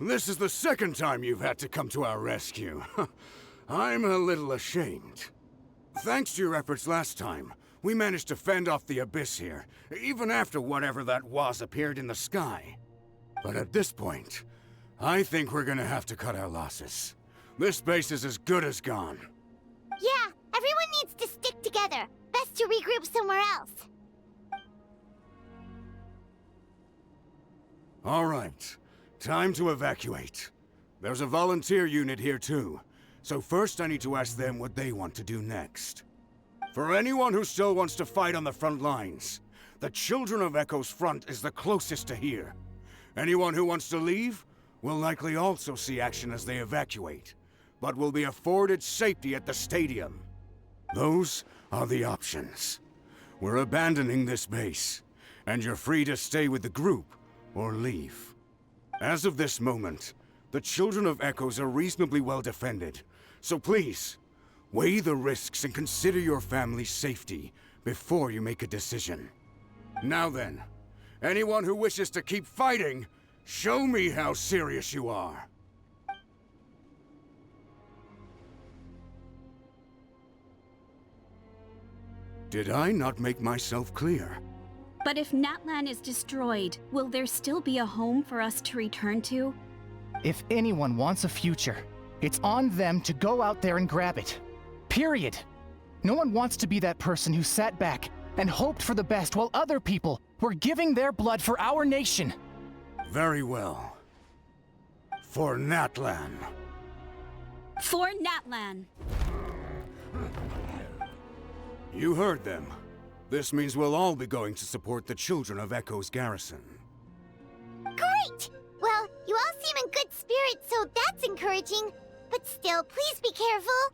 This is the second time you've had to come to our rescue. I'm a little ashamed. Thanks to your efforts last time, we managed to fend off the Abyss here, even after whatever that was appeared in the sky. But at this point, I think we're gonna have to cut our losses. This base is as good as gone. Yeah, everyone needs to stick together. Best to regroup somewhere else. All right, time to evacuate. There's a volunteer unit here too, so first I need to ask them what they want to do next. For anyone who still wants to fight on the front lines, the Children of Echo's front is the closest to here. Anyone who wants to leave will likely also see action as they evacuate, but will be afforded safety at the stadium. Those are the options. We're abandoning this base, and you're free to stay with the group or leave. As of this moment, the Children of Echoes are reasonably well defended, so please, weigh the risks and consider your family's safety before you make a decision. Now then, anyone who wishes to keep fighting, show me how serious you are. Did I not make myself clear? But if Natlan is destroyed, will there still be a home for us to return to? If anyone wants a future, it's on them to go out there and grab it. Period. No one wants to be that person who sat back and hoped for the best while other people were giving their blood for our nation. Very well. For Natlan. For Natlan! You heard them. This means we'll all be going to support the Children of Echo's garrison. Great! Well, you all seem in good spirits, so that's encouraging. But still, please be careful.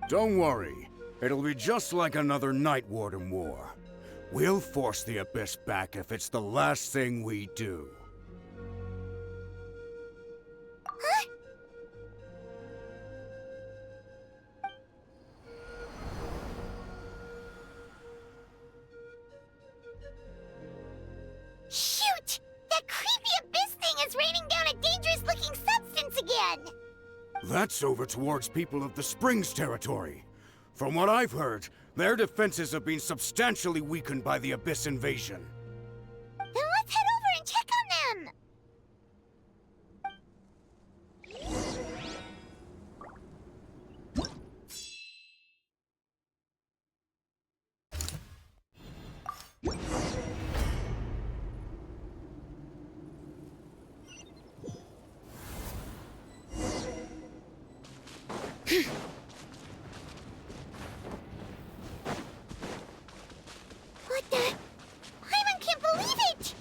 Don't worry. It'll be just like another Night Warden war. We'll force the Abyss back if it's the last thing we do. Huh? Shoot! That creepy Abyss thing is raining down a dangerous-looking substance again! That's over towards people of the Springs territory. From what I've heard, their defenses have been substantially weakened by the Abyss invasion. Then let's head over and What the? Paimon can't believe it!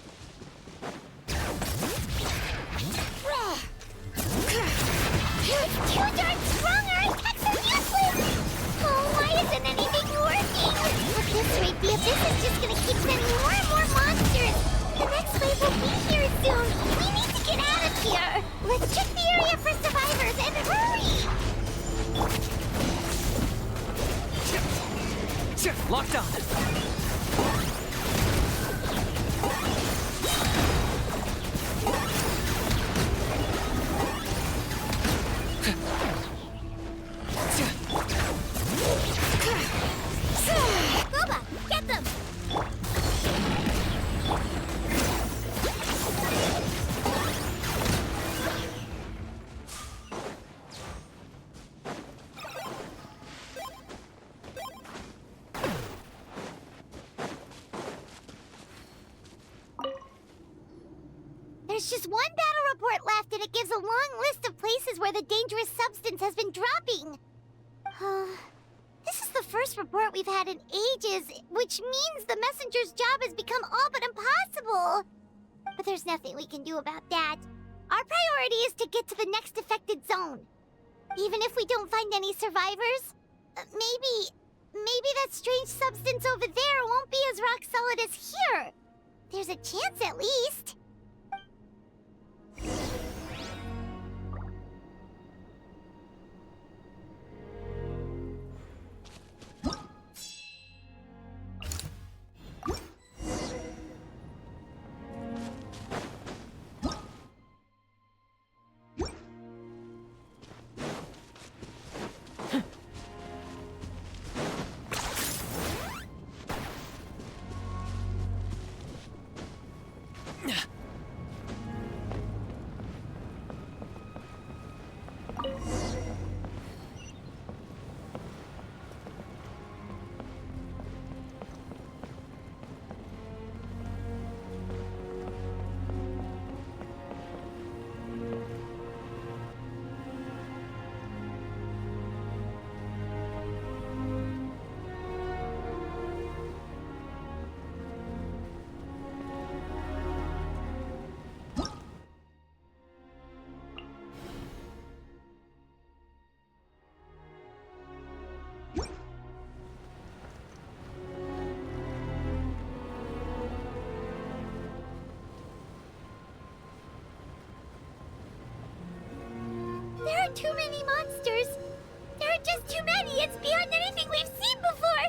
It's too darn strong! Our attacks are useless! Oh, why isn't anything working? At this rate, the Abyss is just gonna keep sending more and more monsters! The next wave will be here soon! We need to get out of here! Let's check the area for survivors and hurry! Locked on. Boba, get them! There's just one battle report left, and it gives a long list of places where the dangerous substance has been dropping. This is the first report we've had in ages, which means the messenger's job has become all but impossible. But there's nothing we can do about that. Our priority is to get to the next affected zone. Even if we don't find any survivors, maybe that strange substance over there won't be as rock solid as here. There's a chance at least. There are too many monsters. There are just too many. It's beyond anything we've seen before.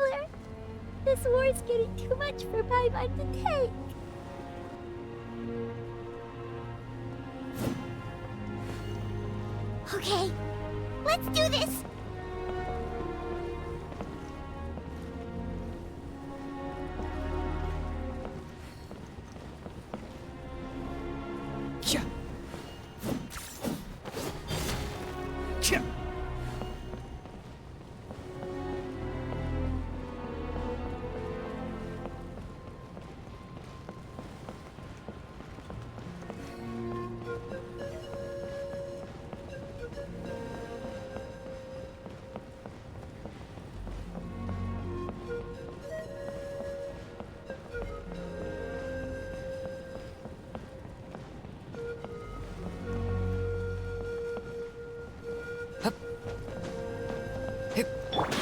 Traveler. This war's getting too much for Paimon to take. Okay, let's do this!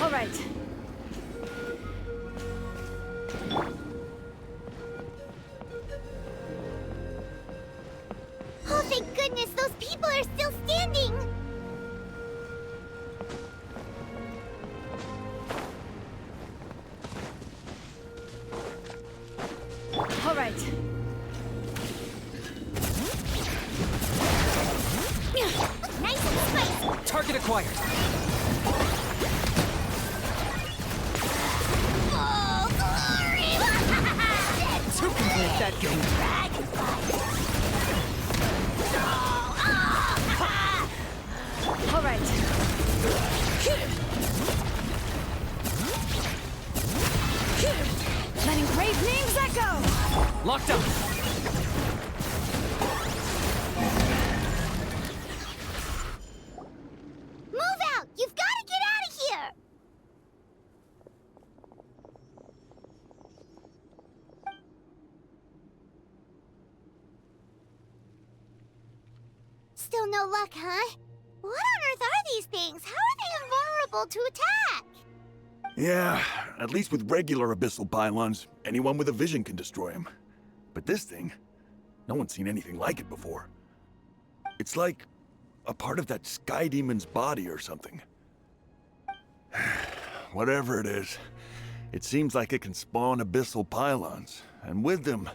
All right. Oh, thank goodness, those people are still standing! All right. Nice and spicy! Target acquired. Oh, glory! To complete that game. All right. Let engraved names echo! Locked up. Move out! You've got to get out of here! Still no luck, huh? What on earth are these things? How are they invulnerable to attack? Yeah, at least with regular abyssal pylons, anyone with a vision can destroy them. But this thing, no one's seen anything like it before. It's like a part of that sky demon's body or something. Whatever it is, it seems like it can spawn abyssal pylons, and with them,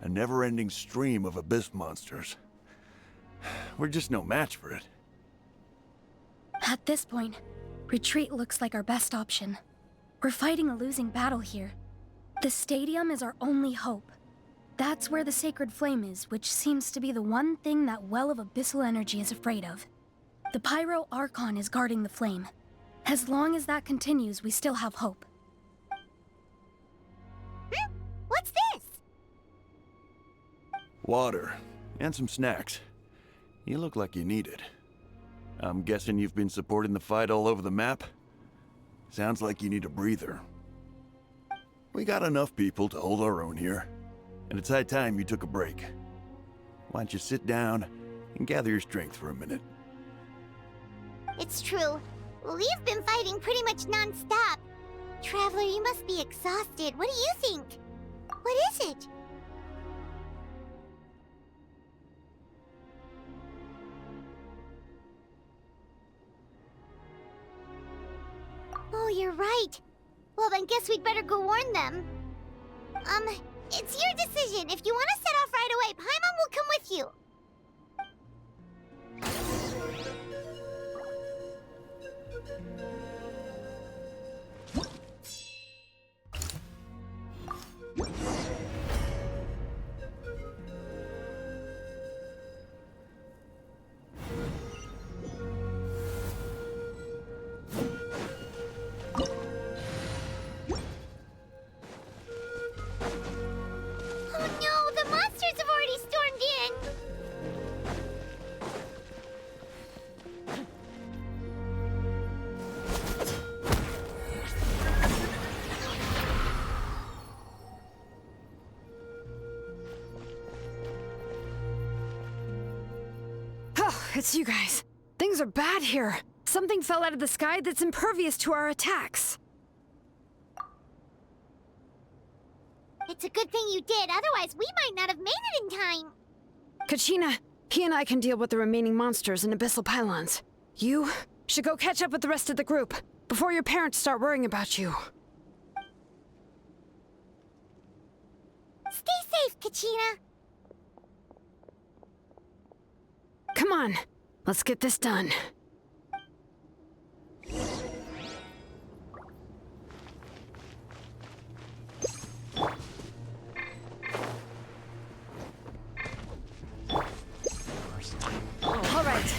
a never-ending stream of abyss monsters. We're just no match for it. At this point, retreat looks like our best option. We're fighting a losing battle here. The stadium is our only hope. That's where the sacred flame is, which seems to be the one thing that well of abyssal energy is afraid of. The Pyro Archon is guarding the flame. As long as that continues, we still have hope. What's this? Water, and some snacks. You look like you need it. I'm guessing you've been supporting the fight all over the map? Sounds like you need a breather. We got enough people to hold our own here, and it's high time you took a break. Why don't you sit down and gather your strength for a minute? It's true. We've been fighting pretty much non-stop. Traveler, you must be exhausted. What do you think? What is it? Oh, you're right. Well, then guess we'd better go warn them. It's your decision. If you want to set off right away, Paimon will come with you. Oh no, the monsters have already stormed in! Oh, it's you guys. Things are bad here. Something fell out of the sky that's impervious to our attacks. It's a good thing you did, otherwise we might not have made it in time. Kachina, he and I can deal with the remaining monsters and abyssal pylons. You should go catch up with the rest of the group before your parents start worrying about you. Stay safe, Kachina. Come on, let's get this done. All right.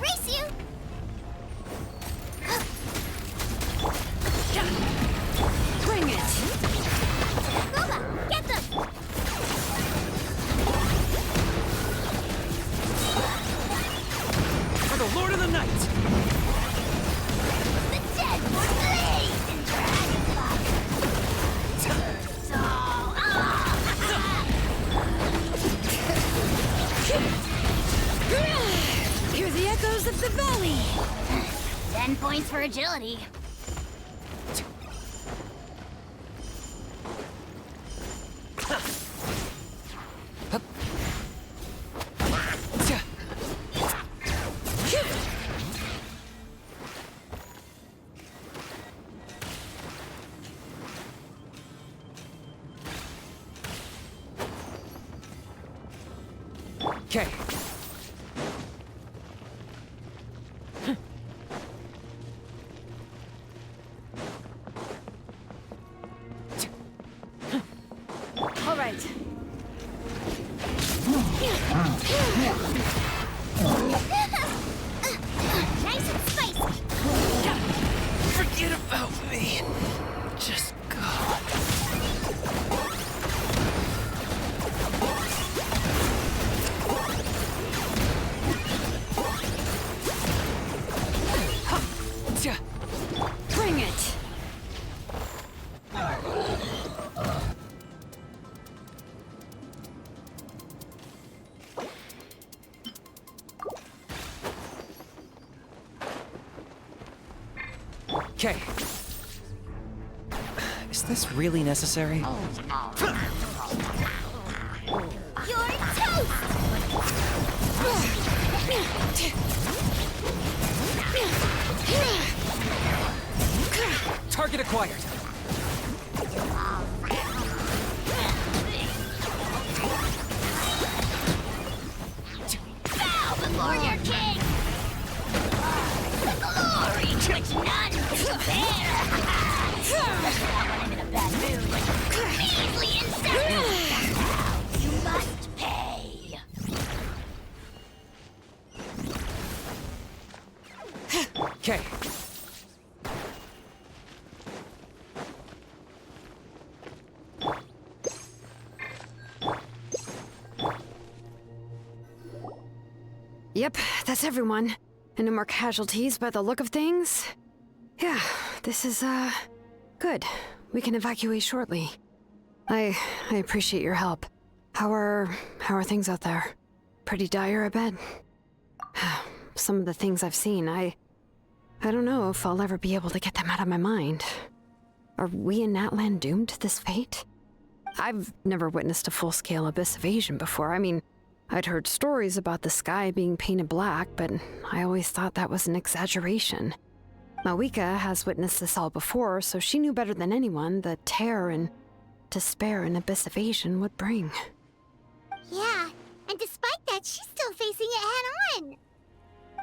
Race you! Bring it! Lola, get them! For the Lord of the Night! The dead will blaze in Dragonfly! Hear the echoes of the valley! 10 points for agility. Okay. All right. Nice and spicy. Forget about me. Just go. Bring it! Okay. Is this really necessary? You're toast! Target acquired. Bow before your king! The glory which none can compare! Not when I'm in a bad mood. Measly insect! You must pay! Okay. Yep, that's everyone. And no more casualties by the look of things. Yeah, this is, good. We can evacuate shortly. I appreciate your help. How are things out there? Pretty dire, I bet. Some of the things I've seen, I don't know if I'll ever be able to get them out of my mind. Are we in Natlan doomed to this fate? I've never witnessed a full-scale abyss invasion before. I mean, I'd heard stories about the sky being painted black, but I always thought that was an exaggeration. Mawika has witnessed this all before, so she knew better than anyone the terror and despair an abyss invasion would bring. Yeah, and despite that, she's still facing it head-on!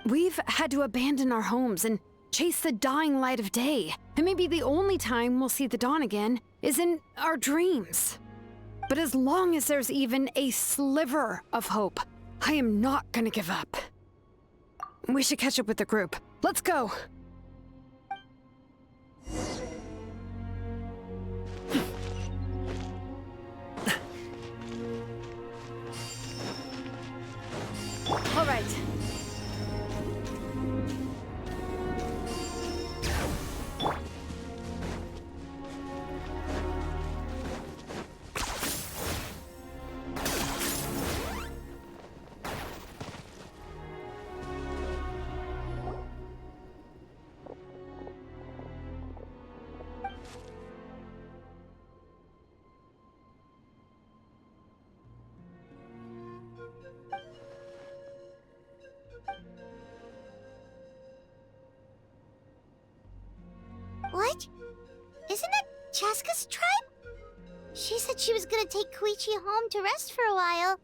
We've had to abandon our homes and chase the dying light of day, and maybe the only time we'll see the dawn again is in our dreams. But as long as there's even a sliver of hope, I am not gonna give up. We should catch up with the group. Let's go! All right. What? Isn't that Chaska's tribe? She said she was gonna take Koichi home to rest for a while.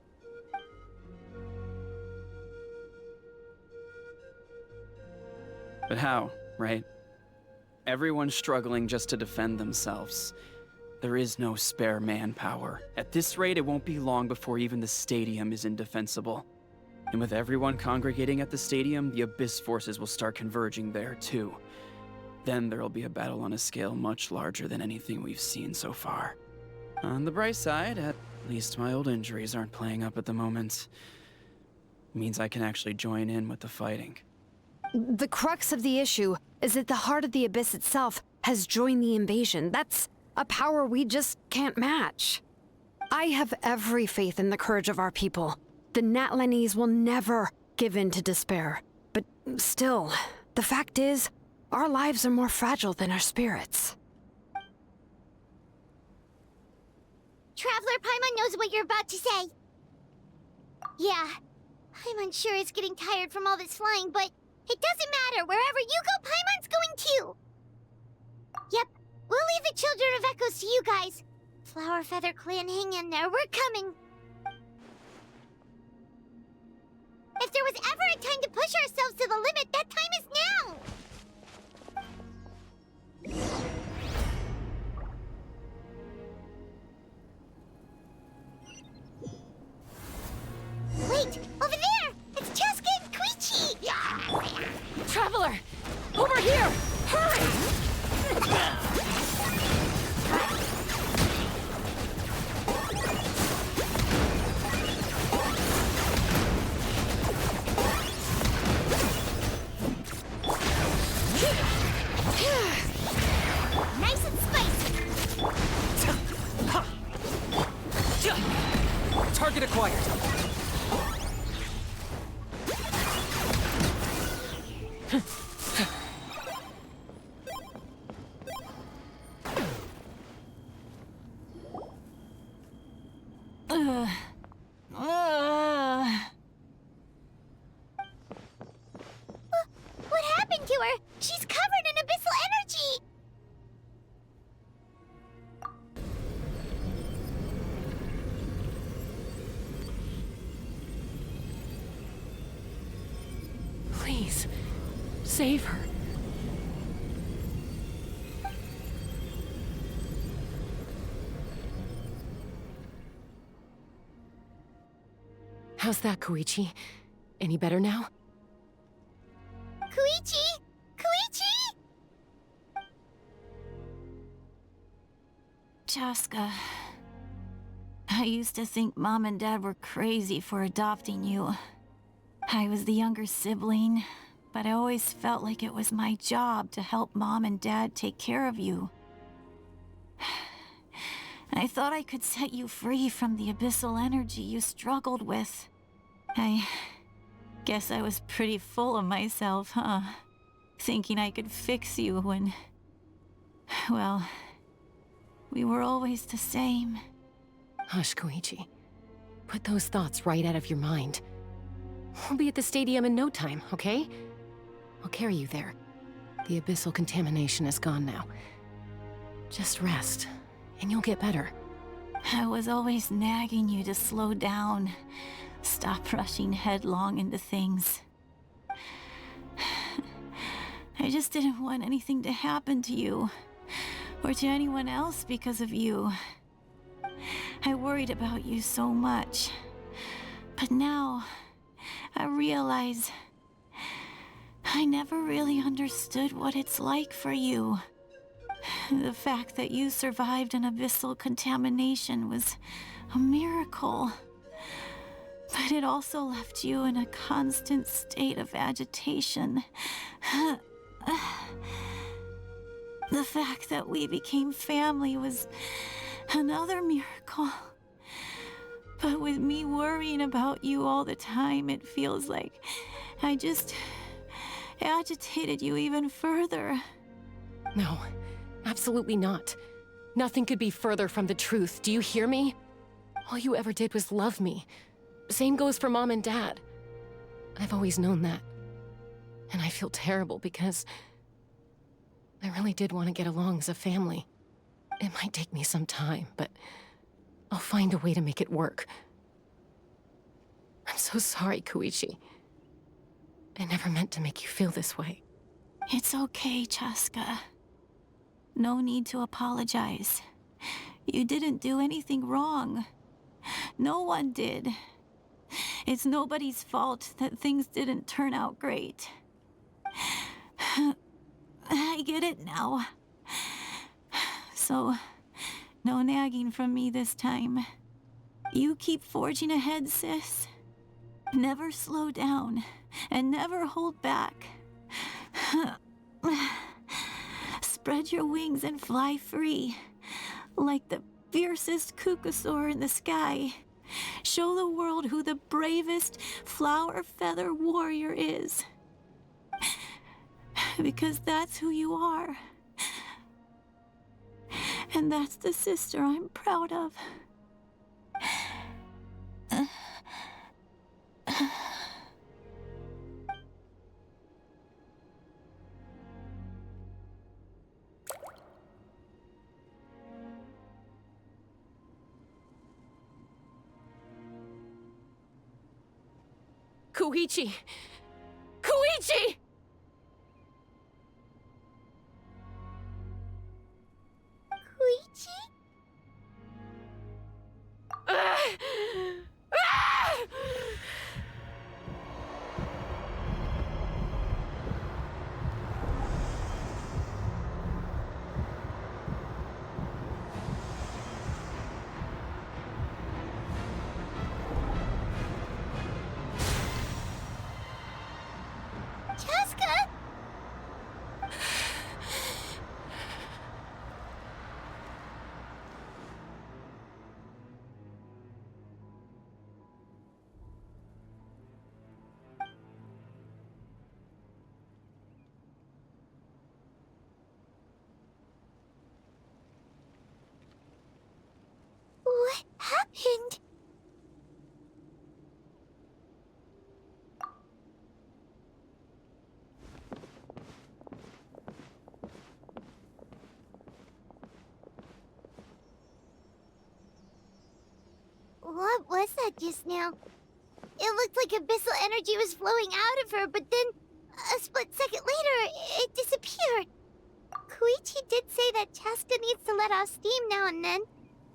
But how, right? Everyone's struggling just to defend themselves. There is no spare manpower. At this rate, it won't be long before even the stadium is indefensible. And with everyone congregating at the stadium, the Abyss forces will start converging there too. Then there'll be a battle on a scale much larger than anything we've seen so far. On the bright side, at least my old injuries aren't playing up at the moment. It means I can actually join in with the fighting. The crux of the issue is that the heart of the Abyss itself has joined the invasion. That's a power we just can't match. I have every faith in the courage of our people. The Natlanese will never give in to despair. But still, the fact is, our lives are more fragile than our spirits. Traveler Paimon knows what you're about to say. Yeah, Paimon sure is getting tired from all this flying, but it doesn't matter. Wherever you go, Paimon's going too. Yep, we'll leave the Children of Echoes to you guys. Flower Feather Clan, hang in there. We're coming. If there was ever a time to push ourselves to the limit, that time is now! Wait! Over there! It's Chaska and Koichi! Traveler! Over here! Hurry! Nice and spicy! Target acquired. What happened to her? She's covered in abyssal energy! Please, save her. How's that, Koichi? Any better now? Koichi! Koichi! Chaska, I used to think Mom and Dad were crazy for adopting you. I was the younger sibling, but I always felt like it was my job to help Mom and Dad take care of you. I thought I could set you free from the abyssal energy you struggled with. I guess I was pretty full of myself, huh? Thinking I could fix you when... well, we were always the same. Hush, Koichi. Put those thoughts right out of your mind. We'll be at the stadium in no time, okay? I'll carry you there. The abyssal contamination is gone now. Just rest, and you'll get better. I was always nagging you to slow down. Stop rushing headlong into things. I just didn't want anything to happen to you, or to anyone else because of you. I worried about you so much. But now, I realize I never really understood what it's like for you. The fact that you survived an abyssal contamination was a miracle. But it also left you in a constant state of agitation. The fact that we became family was another miracle. But with me worrying about you all the time, it feels like I just agitated you even further. No, absolutely not. Nothing could be further from the truth. Do you hear me? All you ever did was love me. Same goes for Mom and Dad. I've always known that. And I feel terrible because I really did want to get along as a family. It might take me some time, but I'll find a way to make it work. I'm so sorry, Koichi. I never meant to make you feel this way. It's okay, Chaska. No need to apologize. You didn't do anything wrong. No one did. It's nobody's fault that things didn't turn out great. I get it now. So, no nagging from me this time. You keep forging ahead, sis. Never slow down, and never hold back. Spread your wings and fly free, like the fiercest kukusaur in the sky. Show the world who the bravest flower feather warrior is. Because that's who you are. And that's the sister I'm proud of. Koichi! Koichi! Koichi? Chaska? What happened? What was that just now? It looked like abyssal energy was flowing out of her, but then a split second later, it disappeared. Koichi did say that Chaska needs to let off steam now and then,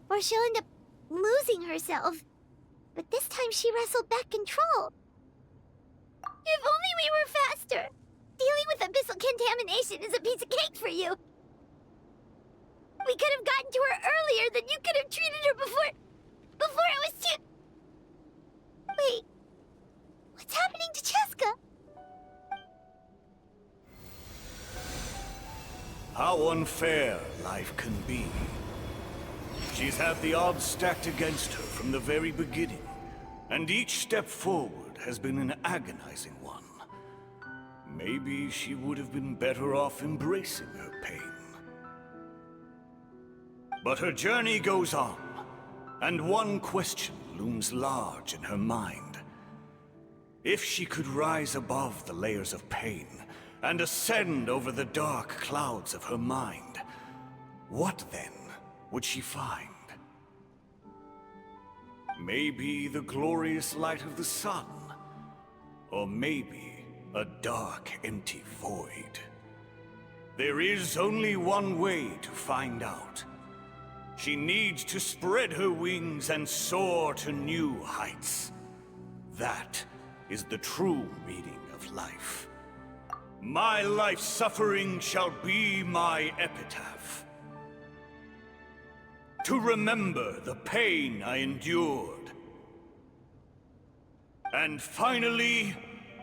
or she'll end up losing herself. But this time she wrestled back control. If only we were faster! Dealing with abyssal contamination is a piece of cake for you. We could have gotten to her earlier, then you could have treated her before it was too... Wait, what's happening to Chaska? How unfair life can be. She's had the odds stacked against her from the very beginning, and each step forward has been an agonizing one. Maybe she would have been better off embracing her pain. But her journey goes on, and one question looms large in her mind. If she could rise above the layers of pain and ascend over the dark clouds of her mind, what then would she find? Maybe the glorious light of the sun, or maybe a dark, empty void. There is only one way to find out. She needs to spread her wings and soar to new heights. That is the true meaning of life. My life's suffering shall be my epitaph. To remember the pain I endured. And finally,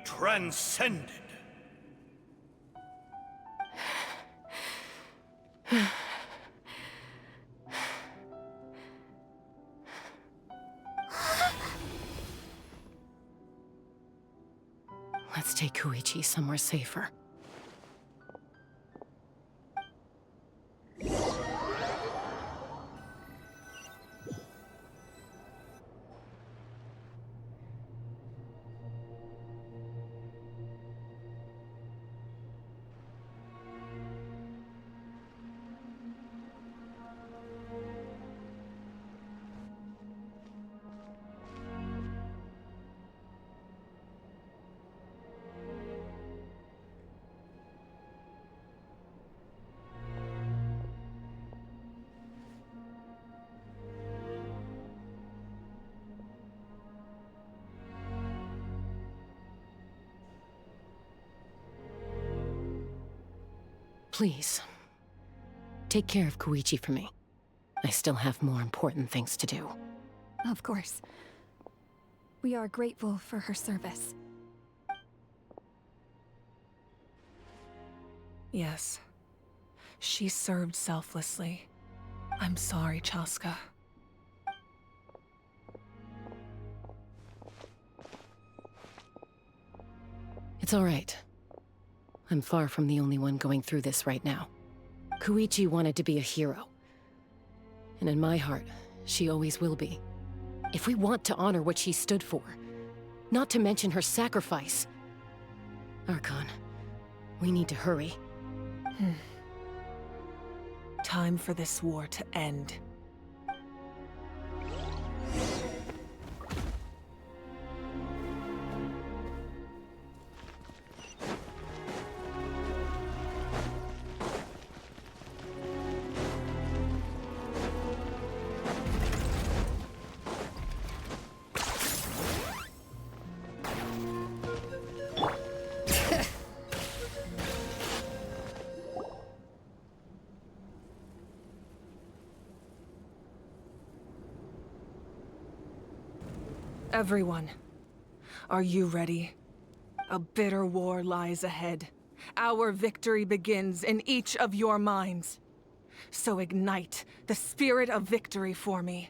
transcended. Let's take Koichi somewhere safer. Please. Take care of Koichi for me. I still have more important things to do. Of course. We are grateful for her service. Yes. She served selflessly. I'm sorry, Chaska. It's all right. I'm far from the only one going through this right now. Koichi wanted to be a hero. And in my heart, she always will be. If we want to honor what she stood for, not to mention her sacrifice. Archon, we need to hurry. Time for this war to end. Everyone, are you ready? A bitter war lies ahead. Our victory begins in each of your minds. So ignite the spirit of victory for me.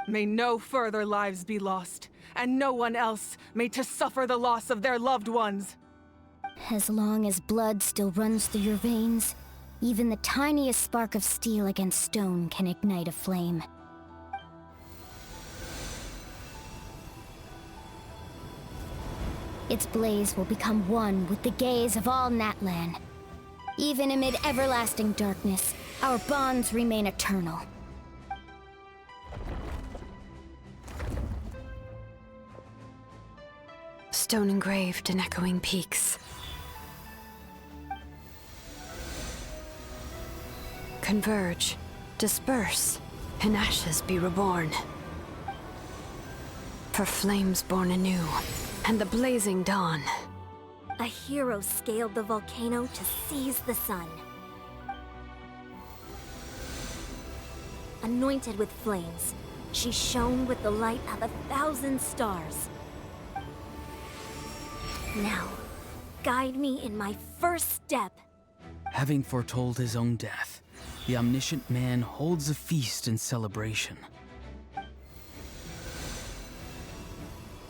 May no further lives be lost, and no one else may to suffer the loss of their loved ones. As long as blood still runs through your veins, even the tiniest spark of steel against stone can ignite a flame. Its blaze will become one with the gaze of all Natlan. Even amid everlasting darkness, our bonds remain eternal. Stone engraved in echoing peaks. Converge, disperse, in ashes be reborn. For flames born anew, and the blazing dawn. A hero scaled the volcano to seize the sun. Anointed with flames, she shone with the light of 1,000 stars. Now, guide me in my first step. Having foretold his own death, the omniscient man holds a feast in celebration.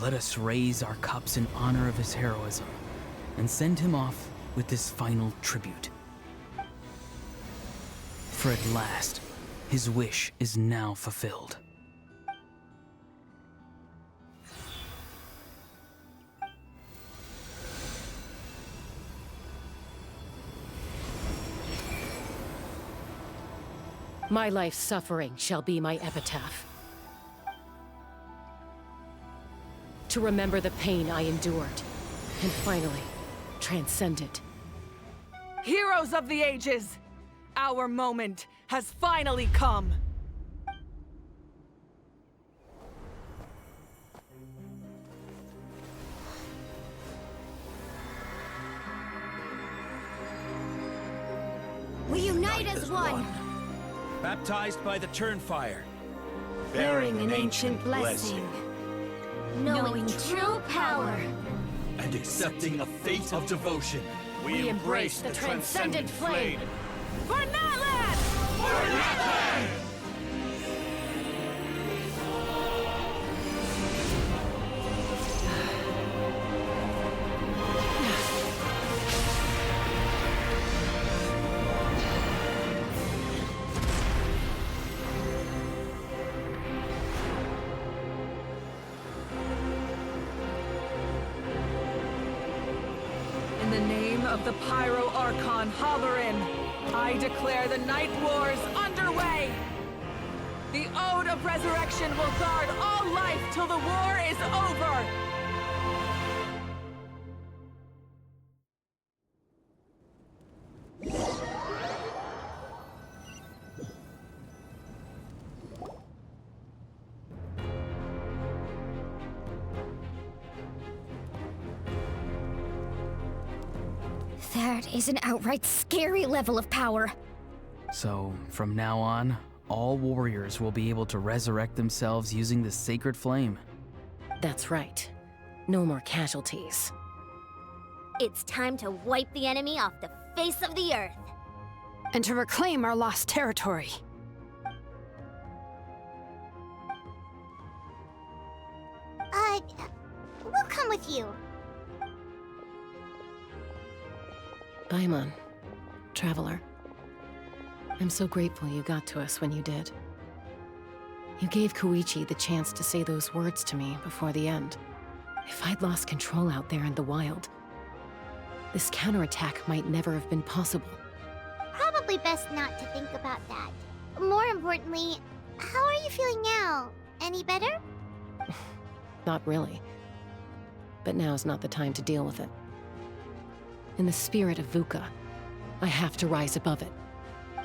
Let us raise our cups in honor of his heroism, and send him off with this final tribute. For at last, his wish is now fulfilled. My life's suffering shall be my epitaph. To remember the pain I endured, and finally, transcend it. Heroes of the ages! Our moment has finally come! We unite as one! Baptized by the Turnfire, Bearing an ancient blessing. Knowing true power. and accepting a fate of devotion, We embrace the transcendent flame. For Natlan! For Natlan! In the name of the Pyro Archon Halloran, I declare the Night Wars underway! The Ode of Resurrection will guard all life till the war is over! That is an outright scary level of power. So, from now on, all warriors will be able to resurrect themselves using the sacred flame. That's right. No more casualties. It's time to wipe the enemy off the face of the earth. And to reclaim our lost territory. We'll come with you. Paimon, Traveler. I'm so grateful you got to us when you did. You gave Koichi the chance to say those words to me before the end. If I'd lost control out there in the wild, this counterattack might never have been possible. Probably best not to think about that. More importantly, how are you feeling now? Any better? Not really. But now's not the time to deal with it. In the spirit of VUCA, I have to rise above it.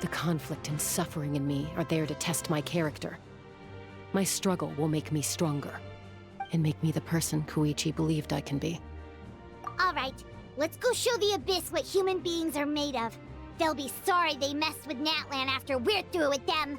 The conflict and suffering in me are there to test my character. My struggle will make me stronger, and make me the person Koichi believed I can be. Alright, let's go show the Abyss what human beings are made of. They'll be sorry they messed with Natlan after we're through with them.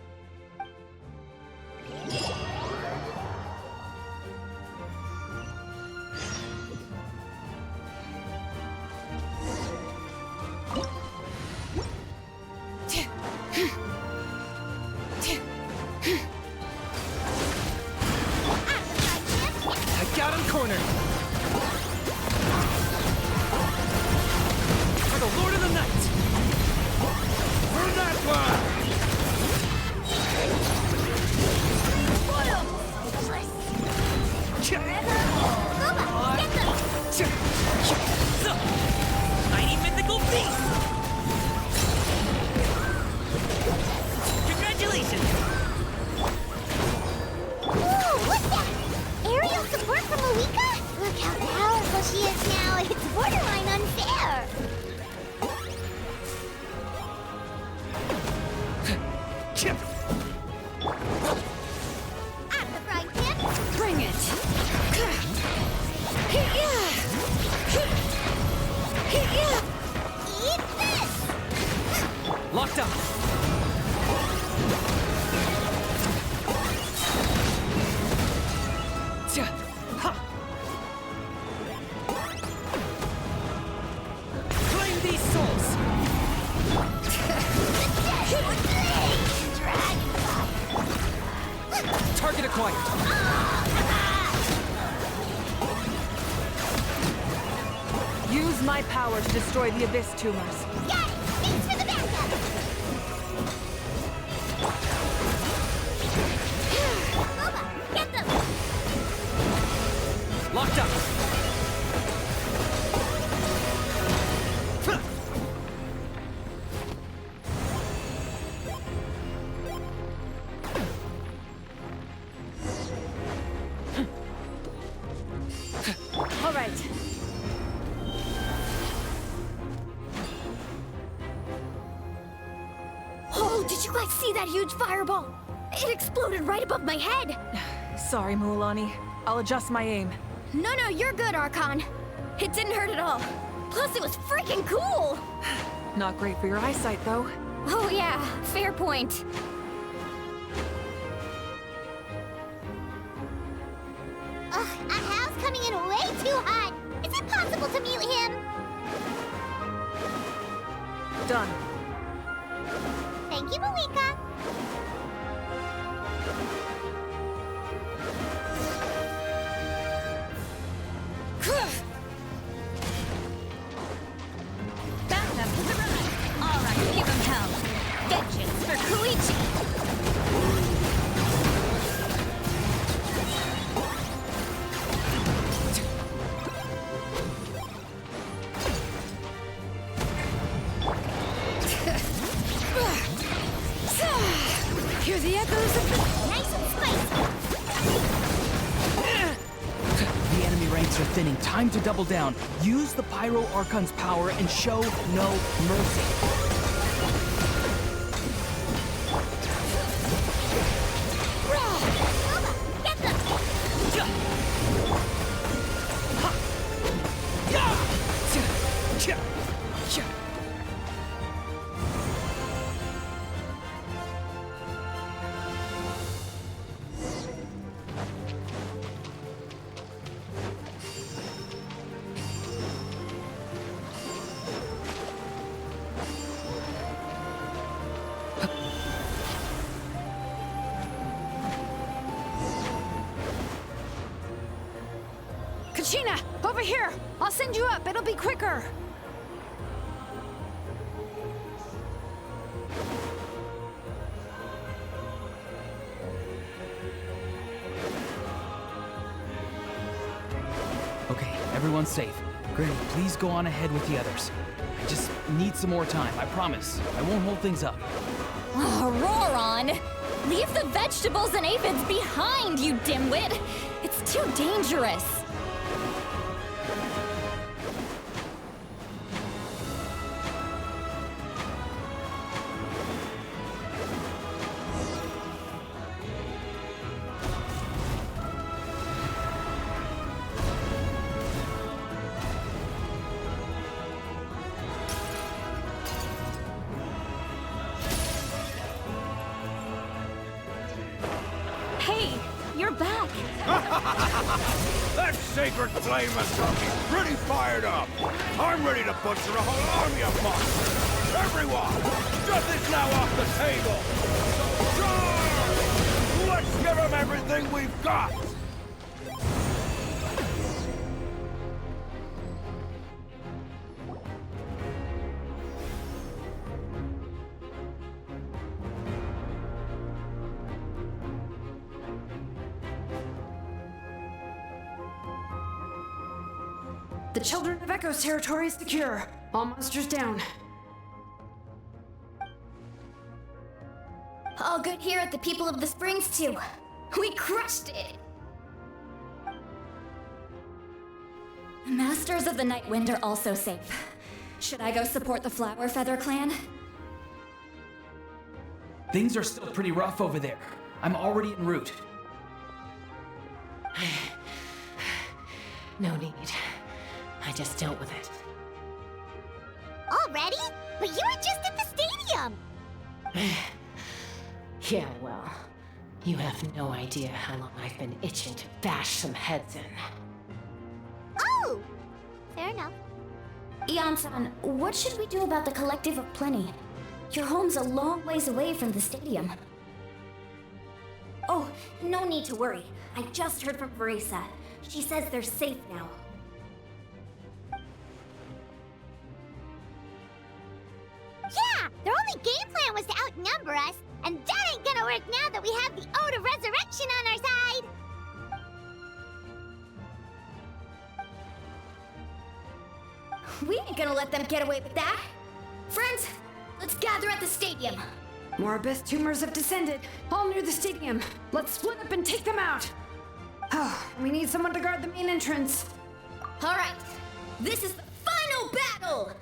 I got him cornered! For the Lord of the Night! For that one! Mighty mythical beast! Congratulations! Ooh, what's that? Aerial support from Malika? Look how powerful she is now. It's borderline unfair. Out of the frying pan. Bring it! Eat this! Locked up! Claim these souls! Target acquired! Use my power to destroy the Abyss tumors. Got it! Thanks for the backup! Boba, get them! Locked up! All right. Oh, did you guys see that huge fireball? It exploded right above my head! Sorry, Mualani. I'll adjust my aim. No, you're good, Archon. It didn't hurt at all. Plus, it was freaking cool! Not great for your eyesight, though. Oh yeah, fair point. Ugh, Ahal's coming in way too hot. Is it possible to mute him? Done. Thank you, Malika. Back up to the run. All right, give him hell. Vengeance for Koichi. Hear the echoes of the... Nice and spicy. The enemy ranks are thinning. Time to double down. Use the Pyro Archon's power and show no mercy. Boba, get them! Kachina, over here! I'll send you up, it'll be quicker! Okay, everyone's safe. Granny, please go on ahead with the others. I just need some more time, I promise. I won't hold things up. Oh, Roron! Leave the vegetables and aphids behind, you dimwit! It's too dangerous! Hey, you're back. That sacred flame has got me pretty fired up. I'm ready to butcher a whole army of monsters. Everyone, nothing's now off the table. So, let's give them everything we've got. The Children of Echo's territory is secure. All monsters down. All good here at the People of the Springs, too. We crushed it! The Masters of the Night Wind are also safe. Should I go support the Flower Feather Clan? Things are still pretty rough over there. I'm already en route. No need. I just dealt with it. Already? But you were just at the stadium! Yeah, well, you have no idea how long I've been itching to bash some heads in. Oh! Fair enough. Ian-san, what should we do about the Collective of Plenty? Your home's a long ways away from the stadium. Oh, no need to worry. I just heard from Verisa. She says they're safe now. Yeah! Their only game plan was to outnumber us, and that ain't gonna work now that we have the Ode of Resurrection on our side! We ain't gonna let them get away with that. Friends, let's gather at the stadium. More abyss tumors have descended, all near the stadium. Let's split up and take them out. Oh, we need someone to guard the main entrance. All right, this is the final battle!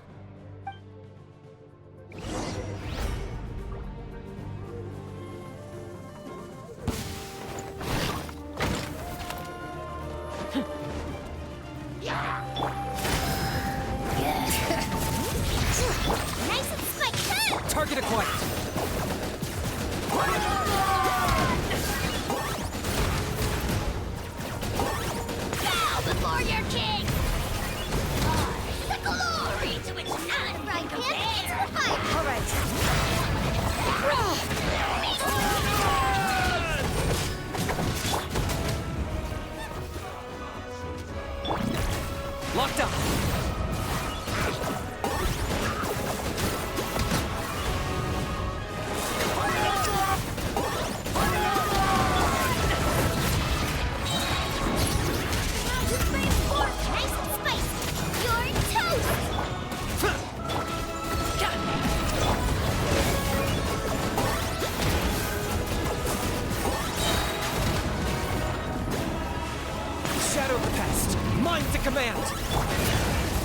Nice and spiked! Target acquired! Bow before your king! The glory to its non-right hand! All Locked up! Nice and spicy! You're toast! Shadow the pest! Mine to command!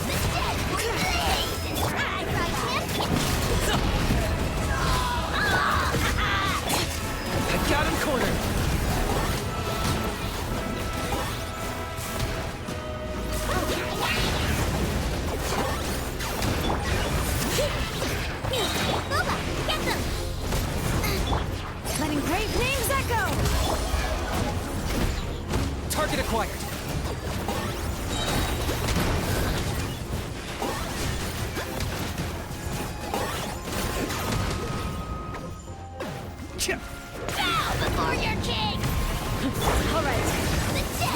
The dead will blaze in your eye, I got him cornered! Boba, get them! Letting great names echo! Target acquired! Bow before your king! All right. The dead!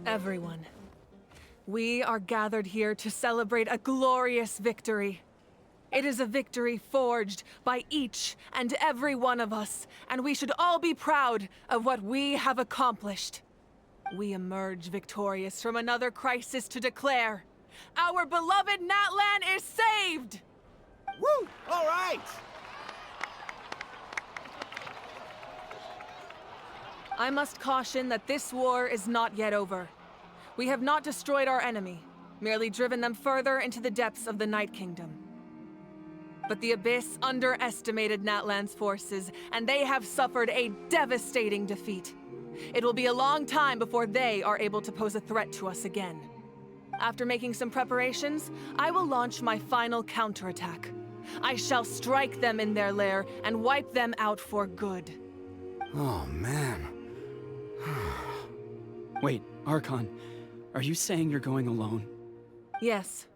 Everyone, we are gathered here to celebrate a glorious victory. It is a victory forged by each and every one of us, and we should all be proud of what we have accomplished. We emerge victorious from another crisis to declare, our beloved Natlan is saved! Woo! All right! I must caution that this war is not yet over. We have not destroyed our enemy, merely driven them further into the depths of the Night Kingdom. But the Abyss underestimated Natlan's forces, and they have suffered a devastating defeat. It will be a long time before they are able to pose a threat to us again. After making some preparations, I will launch my final counterattack. I shall strike them in their lair and wipe them out for good. Oh, man. Wait, Archon, are you saying you're going alone? Yes.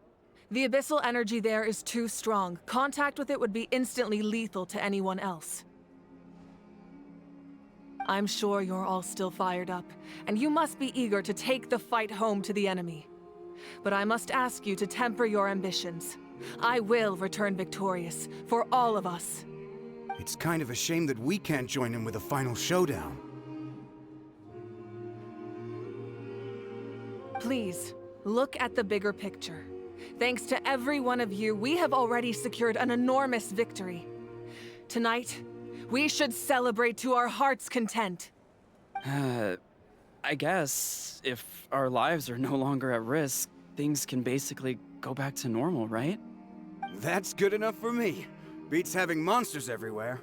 The abyssal energy there is too strong. Contact with it would be instantly lethal to anyone else. I'm sure you're all still fired up, and you must be eager to take the fight home to the enemy. But I must ask you to temper your ambitions. I will return victorious, for all of us. It's kind of a shame that we can't join in with a final showdown. Please, look at the bigger picture. Thanks to every one of you, we have already secured an enormous victory. Tonight, we should celebrate to our heart's content. I guess if our lives are no longer at risk, things can basically go back to normal, right? That's good enough for me. Beats having monsters everywhere.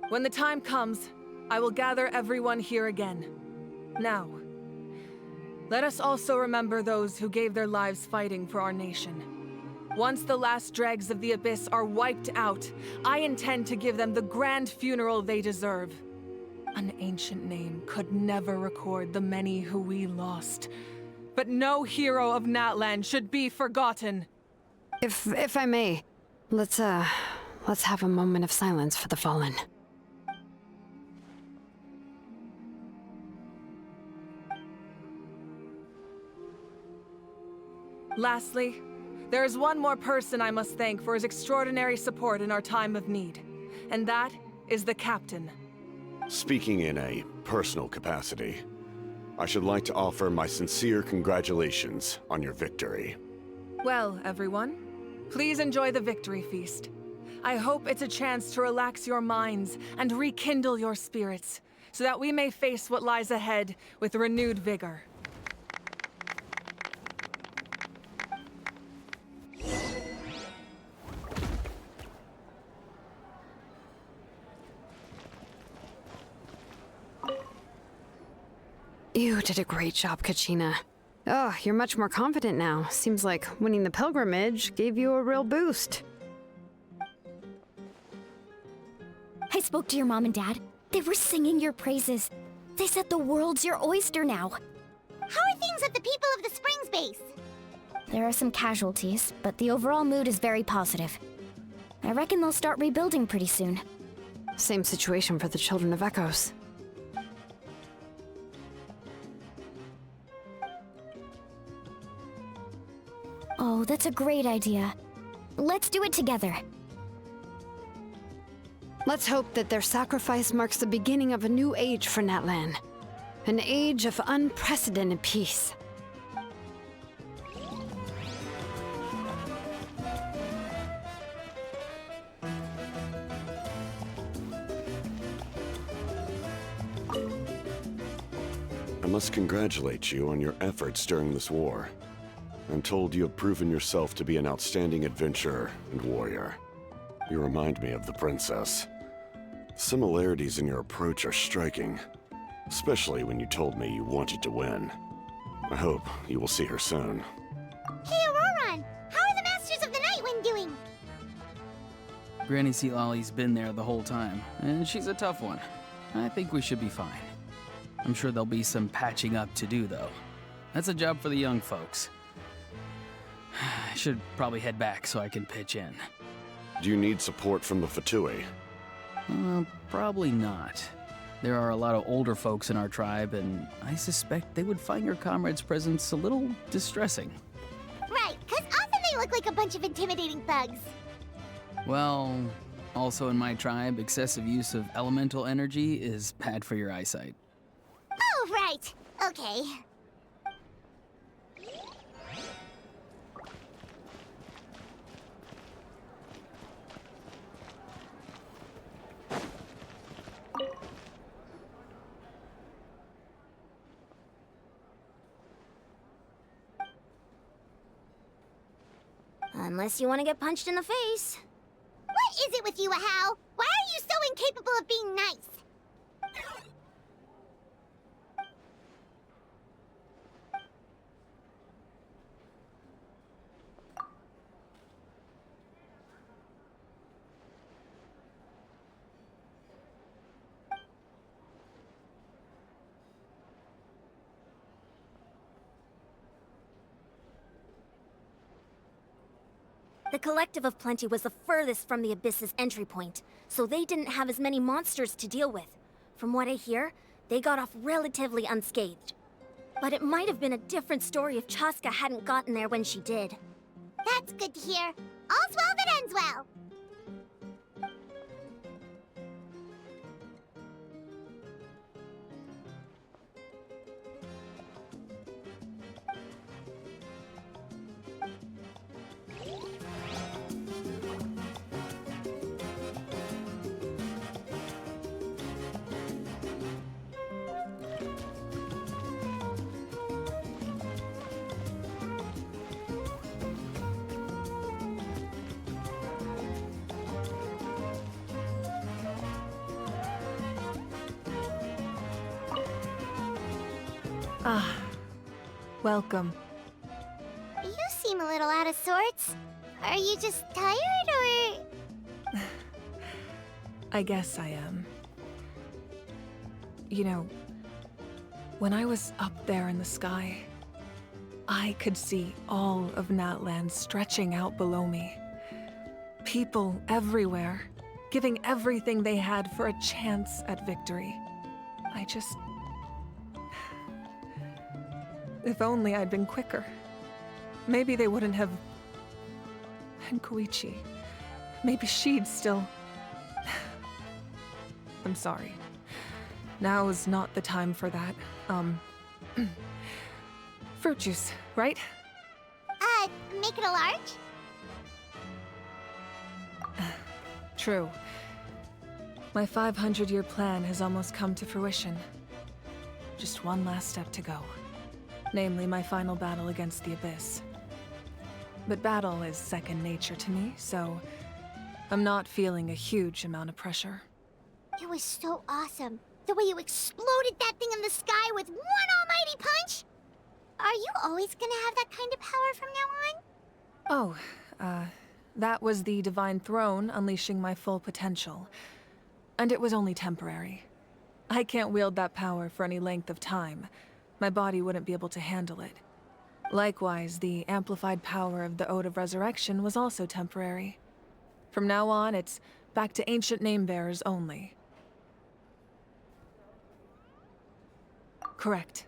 When the time comes, I will gather everyone here again. Now, let us also remember those who gave their lives fighting for our nation. Once the last dregs of the Abyss are wiped out, I intend to give them the grand funeral they deserve. An ancient name could never record the many who we lost. But no hero of Natlan should be forgotten. If I may, let's have a moment of silence for the fallen. Lastly, there is one more person I must thank for his extraordinary support in our time of need, and that is the Captain. Speaking in a personal capacity, I should like to offer my sincere congratulations on your victory. Well, everyone, please enjoy the victory feast. I hope it's a chance to relax your minds and rekindle your spirits, so that we may face what lies ahead with renewed vigor. You did a great job, Kachina. Oh, you're much more confident now. Seems like winning the pilgrimage gave you a real boost. I spoke to your mom and dad. They were singing your praises. They said the world's your oyster now. How are things at the People of the Springs base? There are some casualties, but the overall mood is very positive. I reckon they'll start rebuilding pretty soon. Same situation for the Children of Echoes. Oh, that's a great idea. Let's do it together. Let's hope that their sacrifice marks the beginning of a new age for Natlan. An age of unprecedented peace. I must congratulate you on your efforts during this war. I'm told you have proven yourself to be an outstanding adventurer and warrior. You remind me of the princess. Similarities in your approach are striking, especially when you told me you wanted to win. I hope you will see her soon. Hey, Auroran! How are the Masters of the Night Wind doing? Granny Sealolly's been there the whole time, and she's a tough one. I think we should be fine. I'm sure there'll be some patching up to do, though. That's a job for the young folks. I should probably head back so I can pitch in. Do you need support from the Fatui? Probably not. There are a lot of older folks in our tribe, and I suspect they would find your comrade's presence a little distressing. Right, because often they look like a bunch of intimidating thugs. Well, also in my tribe, excessive use of elemental energy is bad for your eyesight. Oh, right. Okay. Unless you want to get punched in the face. What is it with you, Ahau? Why are you so incapable of being nice? The Collective of Plenty was the furthest from the Abyss's entry point, so they didn't have as many monsters to deal with. From what I hear, they got off relatively unscathed. But it might have been a different story if Chaska hadn't gotten there when she did. That's good to hear. All's well that ends well. Ah, welcome. You seem a little out of sorts. Are you just tired, or...? I guess I am. You know, when I was up there in the sky, I could see all of Natlan stretching out below me. People everywhere, giving everything they had for a chance at victory. I just... If only I'd been quicker. Maybe they wouldn't have... And Koichi. Maybe she'd still... I'm sorry. Now is not the time for that. Fruit juice, right? Make it a large? True. My 500-year plan has almost come to fruition. Just one last step to go. Namely, my final battle against the Abyss. But battle is second nature to me, so I'm not feeling a huge amount of pressure. It was so awesome. The way you exploded that thing in the sky with one almighty punch! Are you always gonna have that kind of power from now on? Oh, that was the Divine Throne unleashing my full potential. And it was only temporary. I can't wield that power for any length of time. My body wouldn't be able to handle it. Likewise, the amplified power of the Ode of Resurrection was also temporary. From now on, it's back to ancient name-bearers only. Correct.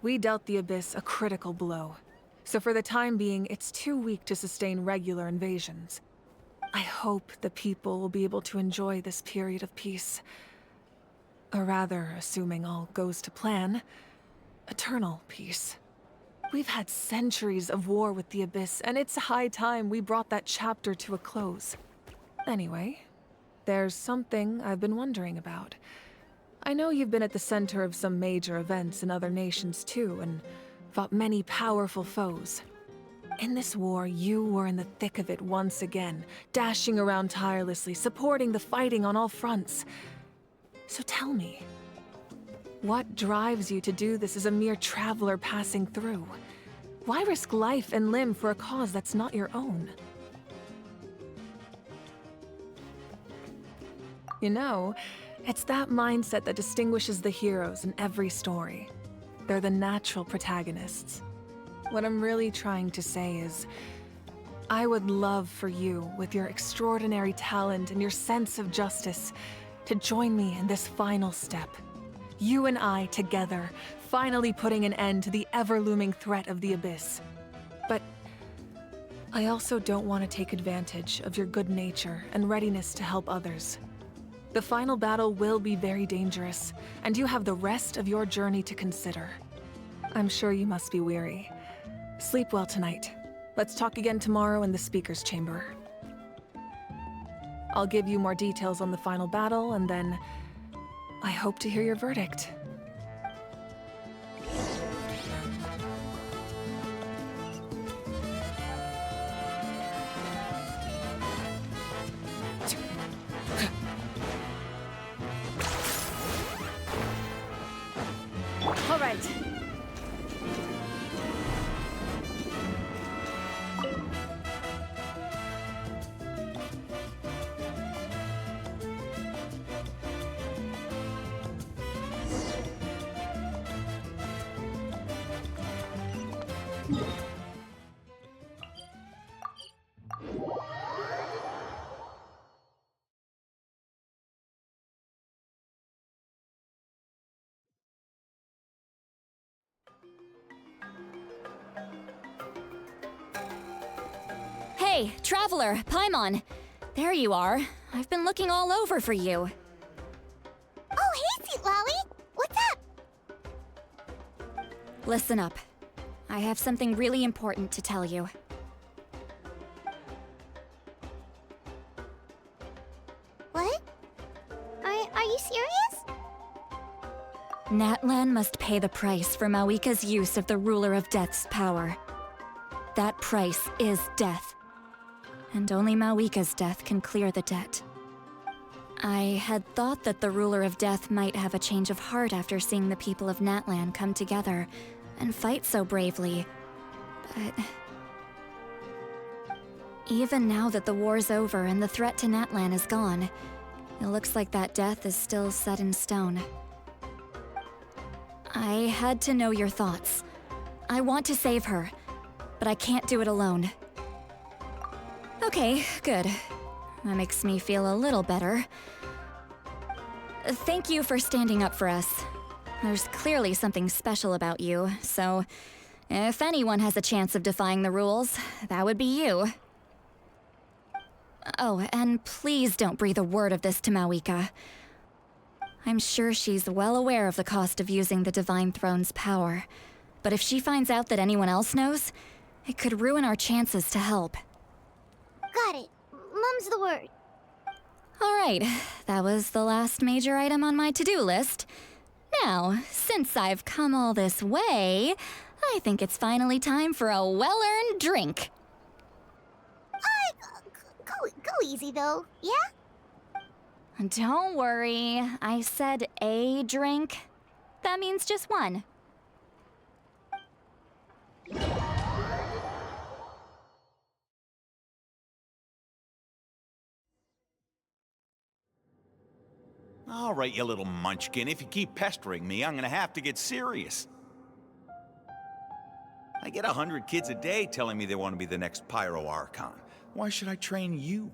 We dealt the Abyss a critical blow. So for the time being, it's too weak to sustain regular invasions. I hope the people will be able to enjoy this period of peace. Or rather, assuming all goes to plan, eternal peace. We've had centuries of war with the Abyss, and it's high time we brought that chapter to a close. Anyway, there's something I've been wondering about. I know you've been at the center of some major events in other nations too, and fought many powerful foes. In this war, you were in the thick of it once again, dashing around tirelessly, supporting the fighting on all fronts. So tell me, what drives you to do this as a mere traveler passing through? Why risk life and limb for a cause that's not your own? You know, it's that mindset that distinguishes the heroes in every story. They're the natural protagonists. What I'm really trying to say is, I would love for you, with your extraordinary talent and your sense of justice, to join me in this final step. You and I together, finally putting an end to the ever-looming threat of the Abyss. But I also don't want to take advantage of your good nature and readiness to help others. The final battle will be very dangerous, and you have the rest of your journey to consider. I'm sure you must be weary. Sleep well tonight. Let's talk again tomorrow in the speaker's chamber. I'll give you more details on the final battle, and then I hope to hear your verdict. All right. Hey, Traveler, Paimon. There you are. I've been looking all over for you. Oh, hey, Sweet Lolly! What's up? Listen up. I have something really important to tell you. What? Are you serious? Natlan must pay the price for Mawika's use of the Ruler of Death's power. That price is death. And only Mawika's death can clear the debt. I had thought that the Ruler of Death might have a change of heart after seeing the people of Natlan come together and fight so bravely, but even now that the war's over and the threat to Natlan is gone, it looks like that death is still set in stone. I had to know your thoughts. I want to save her, but I can't do it alone. Okay, good. That makes me feel a little better. Thank you for standing up for us. There's clearly something special about you, so if anyone has a chance of defying the rules, that would be you. Oh, and please don't breathe a word of this to Mawika. I'm sure she's well aware of the cost of using the Divine Throne's power, but if she finds out that anyone else knows, it could ruin our chances to help. Got it. Mum's the word. right, that was the last major item on my to-do list. Now, since I've come all this way, I think it's finally time for a well-earned drink. Go easy though, yeah? Don't worry, I said a drink. That means just one. All right, you little munchkin, if you keep pestering me, I'm gonna have to get serious. I get 100 kids a day telling me they want to be the next Pyro Archon. Why should I train you?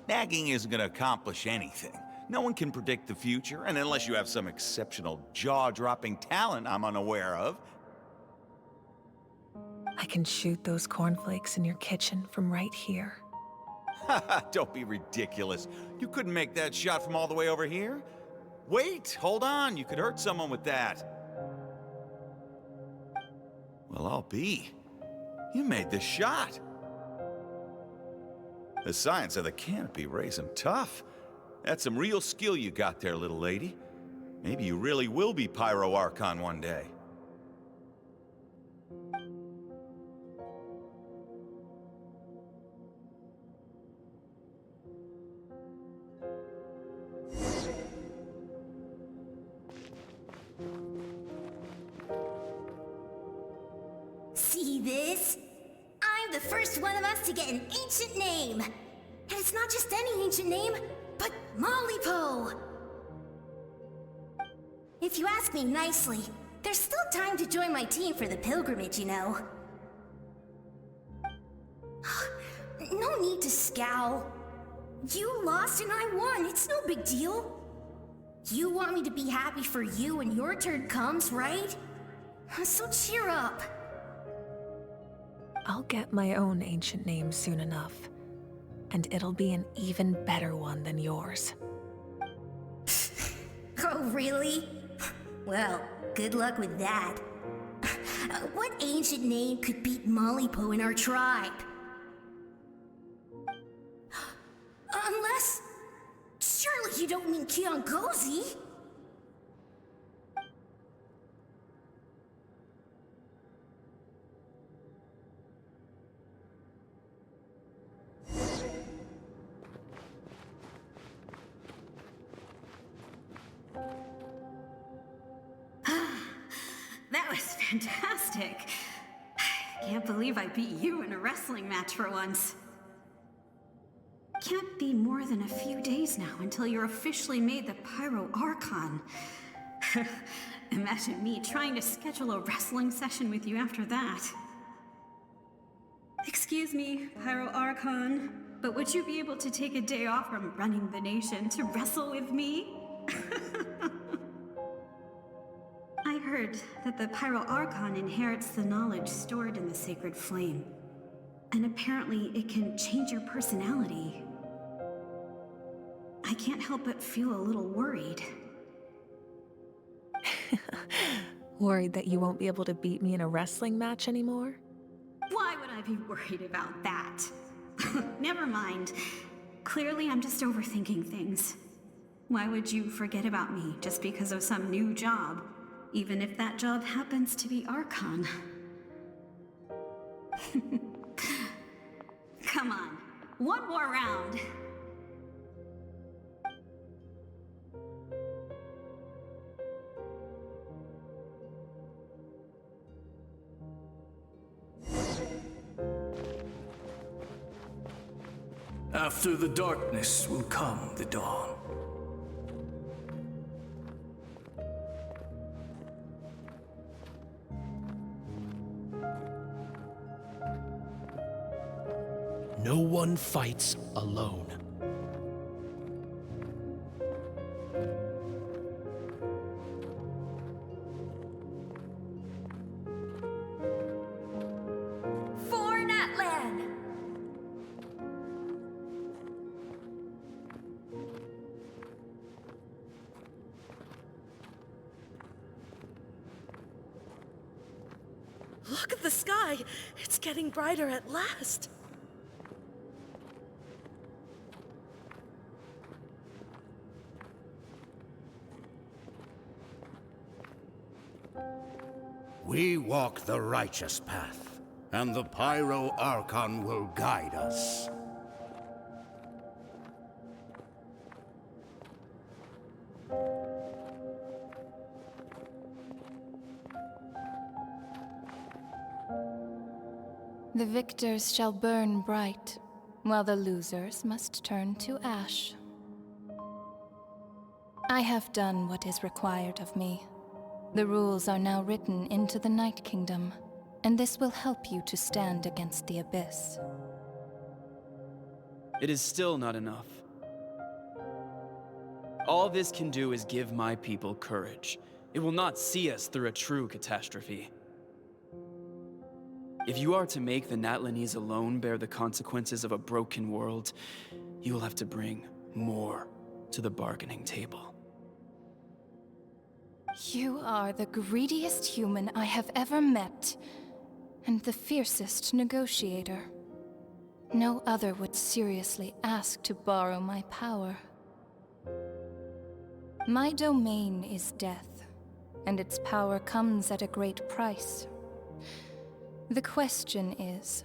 Nagging isn't gonna accomplish anything. No one can predict the future, and unless you have some exceptional jaw-dropping talent I'm unaware of. I can shoot those cornflakes in your kitchen from right here. Don't be ridiculous. You couldn't make that shot from all the way over here? Wait, hold on, you could hurt someone with that. Well, I'll be. You made the shot. The science of the canopy raised him tough. That's some real skill you got there, little lady. Maybe you really will be Pyro Archon one day. See this? I'm the first one of us to get an ancient name. And it's not just any ancient name, but Mollypo. If you ask me nicely, there's still time to join my team for the pilgrimage, you know. No need to scowl. You lost and I won, it's no big deal. You want me to be happy for you when your turn comes, right? So cheer up. I'll get my own ancient name soon enough, and it'll be an even better one than yours. Oh, really? Well, good luck with that. What ancient name could beat Mollypo in our tribe? Unless... surely you don't mean Kiangozi? That was fantastic. Can't believe I beat you in a wrestling match for once. Can't be more than a few days now until you're officially made the Pyro Archon. Imagine me trying to schedule a wrestling session with you after that. Excuse me, Pyro Archon, but would you be able to take a day off from running the nation to wrestle with me? I heard that the Pyro Archon inherits the knowledge stored in the sacred flame. And apparently it can change your personality. I can't help but feel a little worried. Worried that you won't be able to beat me in a wrestling match anymore? Why would I be worried about that? Never mind. Clearly I'm just overthinking things. Why would you forget about me just because of some new job? Even if that job happens to be Archon. Come on, one more round. After the darkness will come the dawn. No one fights alone. For Natlan! Look at the sky! It's getting brighter at last! We walk the righteous path, and the Pyro Archon will guide us. The victors shall burn bright, while the losers must turn to ash. I have done what is required of me. The rules are now written into the Night Kingdom, and this will help you to stand against the Abyss. It is still not enough. All this can do is give my people courage. It will not see us through a true catastrophe. If you are to make the Natlanese alone bear the consequences of a broken world, you will have to bring more to the bargaining table. You are the greediest human I have ever met, and the fiercest negotiator. No other would seriously ask to borrow my power. My domain is death, and its power comes at a great price. The question is,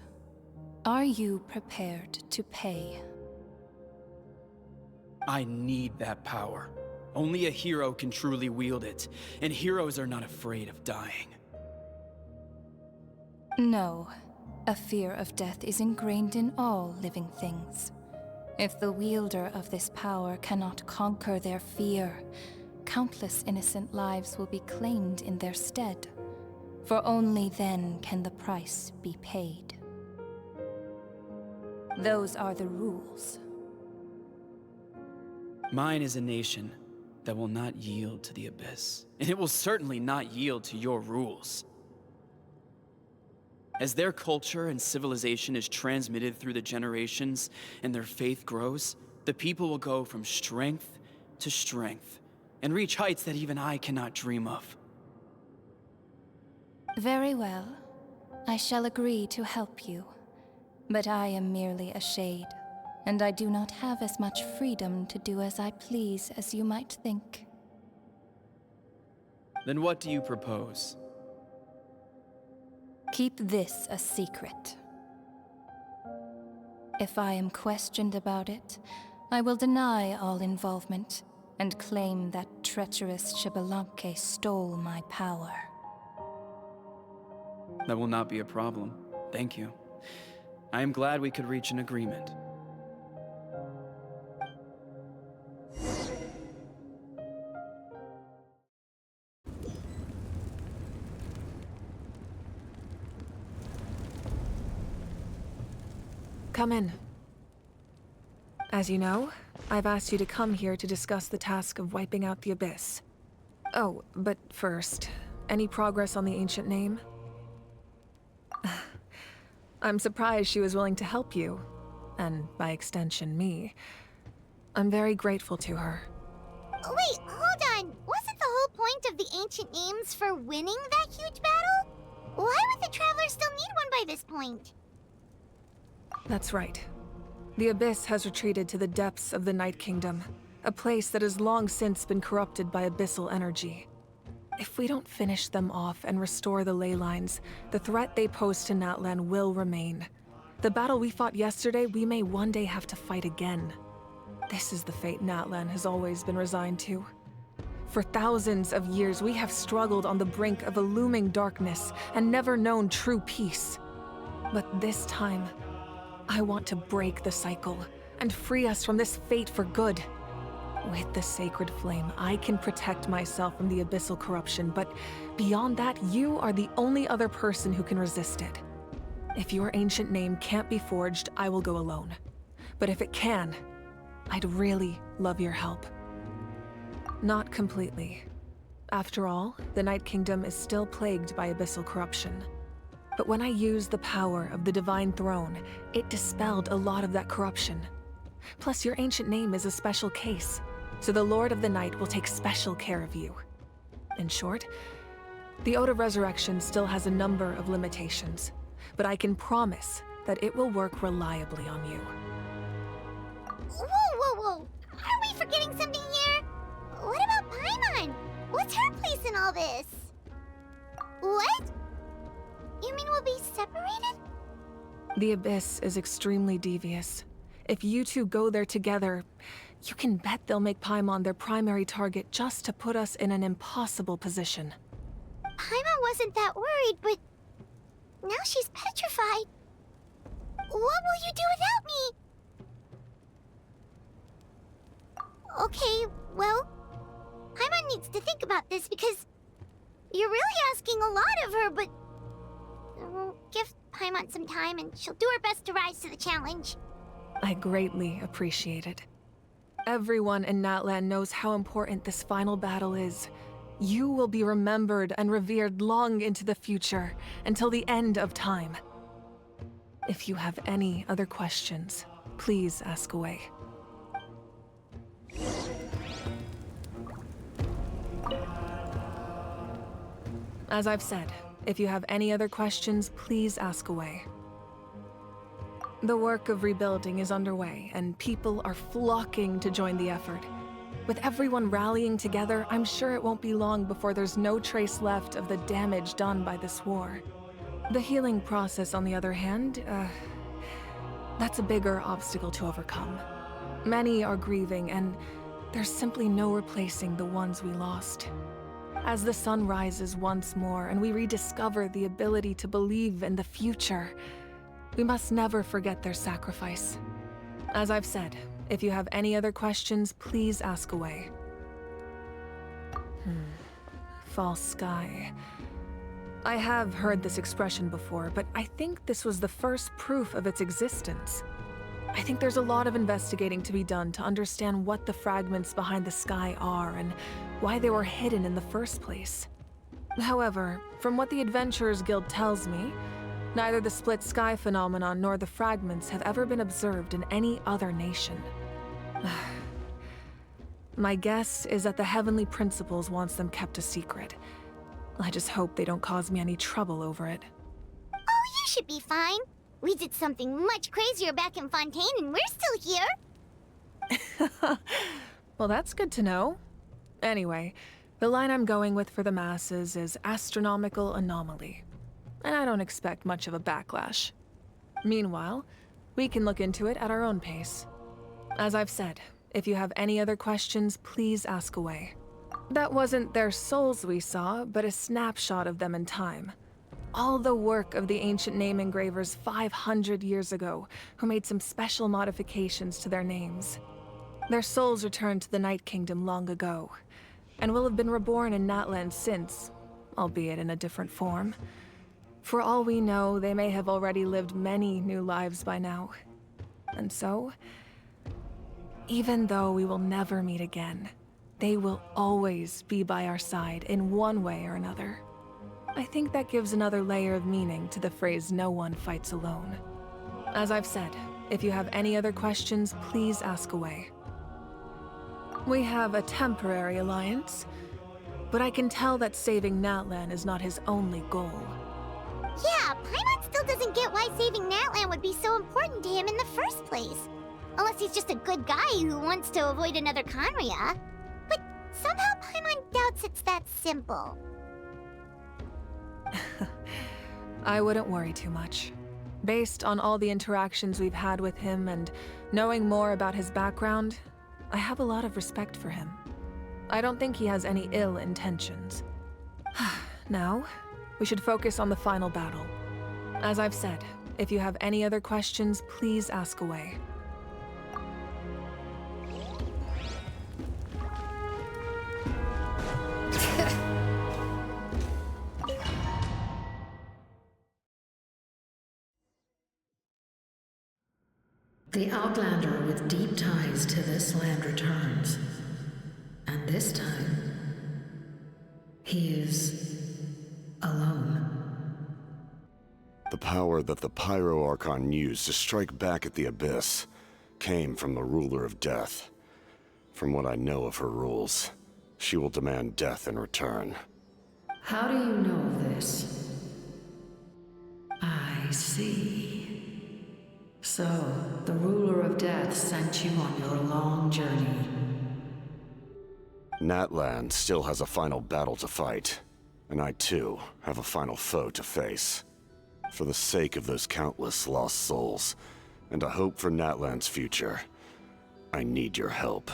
are you prepared to pay? I need that power. Only a hero can truly wield it, and heroes are not afraid of dying. No, a fear of death is ingrained in all living things. If the wielder of this power cannot conquer their fear, countless innocent lives will be claimed in their stead. For only then can the price be paid. Those are the rules. Mine is a nation that will not yield to the Abyss, and it will certainly not yield to your rules. As their culture and civilization is transmitted through the generations and their faith grows, the people will go from strength to strength and reach heights that even I cannot dream of. Very well. I shall agree to help you. But I am merely a shade, and I do not have as much freedom to do as I please as you might think. Then what do you propose? Keep this a secret. If I am questioned about it, I will deny all involvement and claim that treacherous Xbalanque stole my power. That will not be a problem. Thank you. I am glad we could reach an agreement. Come in. As you know, I've asked you to come here to discuss the task of wiping out the Abyss. Oh, but first, any progress on the ancient name? I'm surprised she was willing to help you, and by extension, me. I'm very grateful to her. Wait, hold on. Wasn't the whole point of the ancient names for winning that huge battle? Why would the Travelers still need one by this point? That's right. The Abyss has retreated to the depths of the Night Kingdom, a place that has long since been corrupted by abyssal energy. If we don't finish them off and restore the ley lines, the threat they pose to Natlan will remain. The battle we fought yesterday, we may one day have to fight again. This is the fate Natlan has always been resigned to. For thousands of years, we have struggled on the brink of a looming darkness and never known true peace. But this time, I want to break the cycle and free us from this fate for good. With the sacred flame, I can protect myself from the abyssal corruption, but beyond that, you are the only other person who can resist it. If your ancient name can't be forged, I will go alone. But if it can, I'd really love your help. Not completely. After all, the Night Kingdom is still plagued by abyssal corruption. But when I used the power of the Divine Throne, it dispelled a lot of that corruption. Plus, your ancient name is a special case, so the Lord of the Night will take special care of you. In short, the Ode of Resurrection still has a number of limitations, but I can promise that it will work reliably on you. Whoa! Are we forgetting something here? What about Paimon? What's her place in all this? What? You mean we'll be separated? The Abyss is extremely devious. If you two go there together, you can bet they'll make Paimon their primary target just to put us in an impossible position. Paimon wasn't that worried, but now she's petrified. What will you do without me? Okay, well, Paimon needs to think about this because you're really asking a lot of her, but we'll give Paimon some time and she'll do her best to rise to the challenge. I greatly appreciate it. Everyone in Natlan knows how important this final battle is. You will be remembered and revered long into the future, until the end of time. If you have any other questions, please ask away. As I've said, if you have any other questions, please ask away. The work of rebuilding is underway, and people are flocking to join the effort. With everyone rallying together, I'm sure it won't be long before there's no trace left of the damage done by this war. The healing process, on the other hand, that's a bigger obstacle to overcome. Many are grieving, and there's simply no replacing the ones we lost. As the sun rises once more and we rediscover the ability to believe in the future, we must never forget their sacrifice. As I've said, if you have any other questions, please ask away. False sky. I have heard this expression before, but I think this was the first proof of its existence. I think there's a lot of investigating to be done to understand what the fragments behind the sky are and why they were hidden in the first place. However, from what the Adventurers Guild tells me, neither the split sky phenomenon nor the fragments have ever been observed in any other nation. My guess is that the Heavenly Principles wants them kept a secret. I just hope they don't cause me any trouble over it. Oh, you should be fine. We did something much crazier back in Fontaine and we're still here. Well, that's good to know. Anyway, the line I'm going with for the masses is astronomical anomaly. And I don't expect much of a backlash. Meanwhile, we can look into it at our own pace. As I've said, if you have any other questions, please ask away. That wasn't their souls we saw, but a snapshot of them in time. All the work of the ancient name engravers 500 years ago, who made some special modifications to their names. Their souls returned to the Night Kingdom long ago, and will have been reborn in Natlan since, albeit in a different form. For all we know, they may have already lived many new lives by now. And so, even though we will never meet again, they will always be by our side in one way or another. I think that gives another layer of meaning to the phrase, "No one fights alone." As I've said, if you have any other questions, please ask away. We have a temporary alliance, but I can tell that saving Natlan is not his only goal. Yeah, Paimon still doesn't get why saving Natlan would be so important to him in the first place. Unless he's just a good guy who wants to avoid another Conria. But somehow Paimon doubts it's that simple. I wouldn't worry too much. Based on all the interactions we've had with him and knowing more about his background, I have a lot of respect for him. I don't think he has any ill intentions. Now, we should focus on the final battle. As I've said, if you have any other questions, please ask away. The Outlander with deep ties to this land returns. And this time, he is alone. The power that the Pyro Archon used to strike back at the Abyss came from the Ruler of Death. From what I know of her rules, she will demand death in return. How do you know this? I see. So, the Ruler of Death sent you on your long journey. Natlan still has a final battle to fight. And I too have a final foe to face. For the sake of those countless lost souls, and a hope for Natlan's future, I need your help.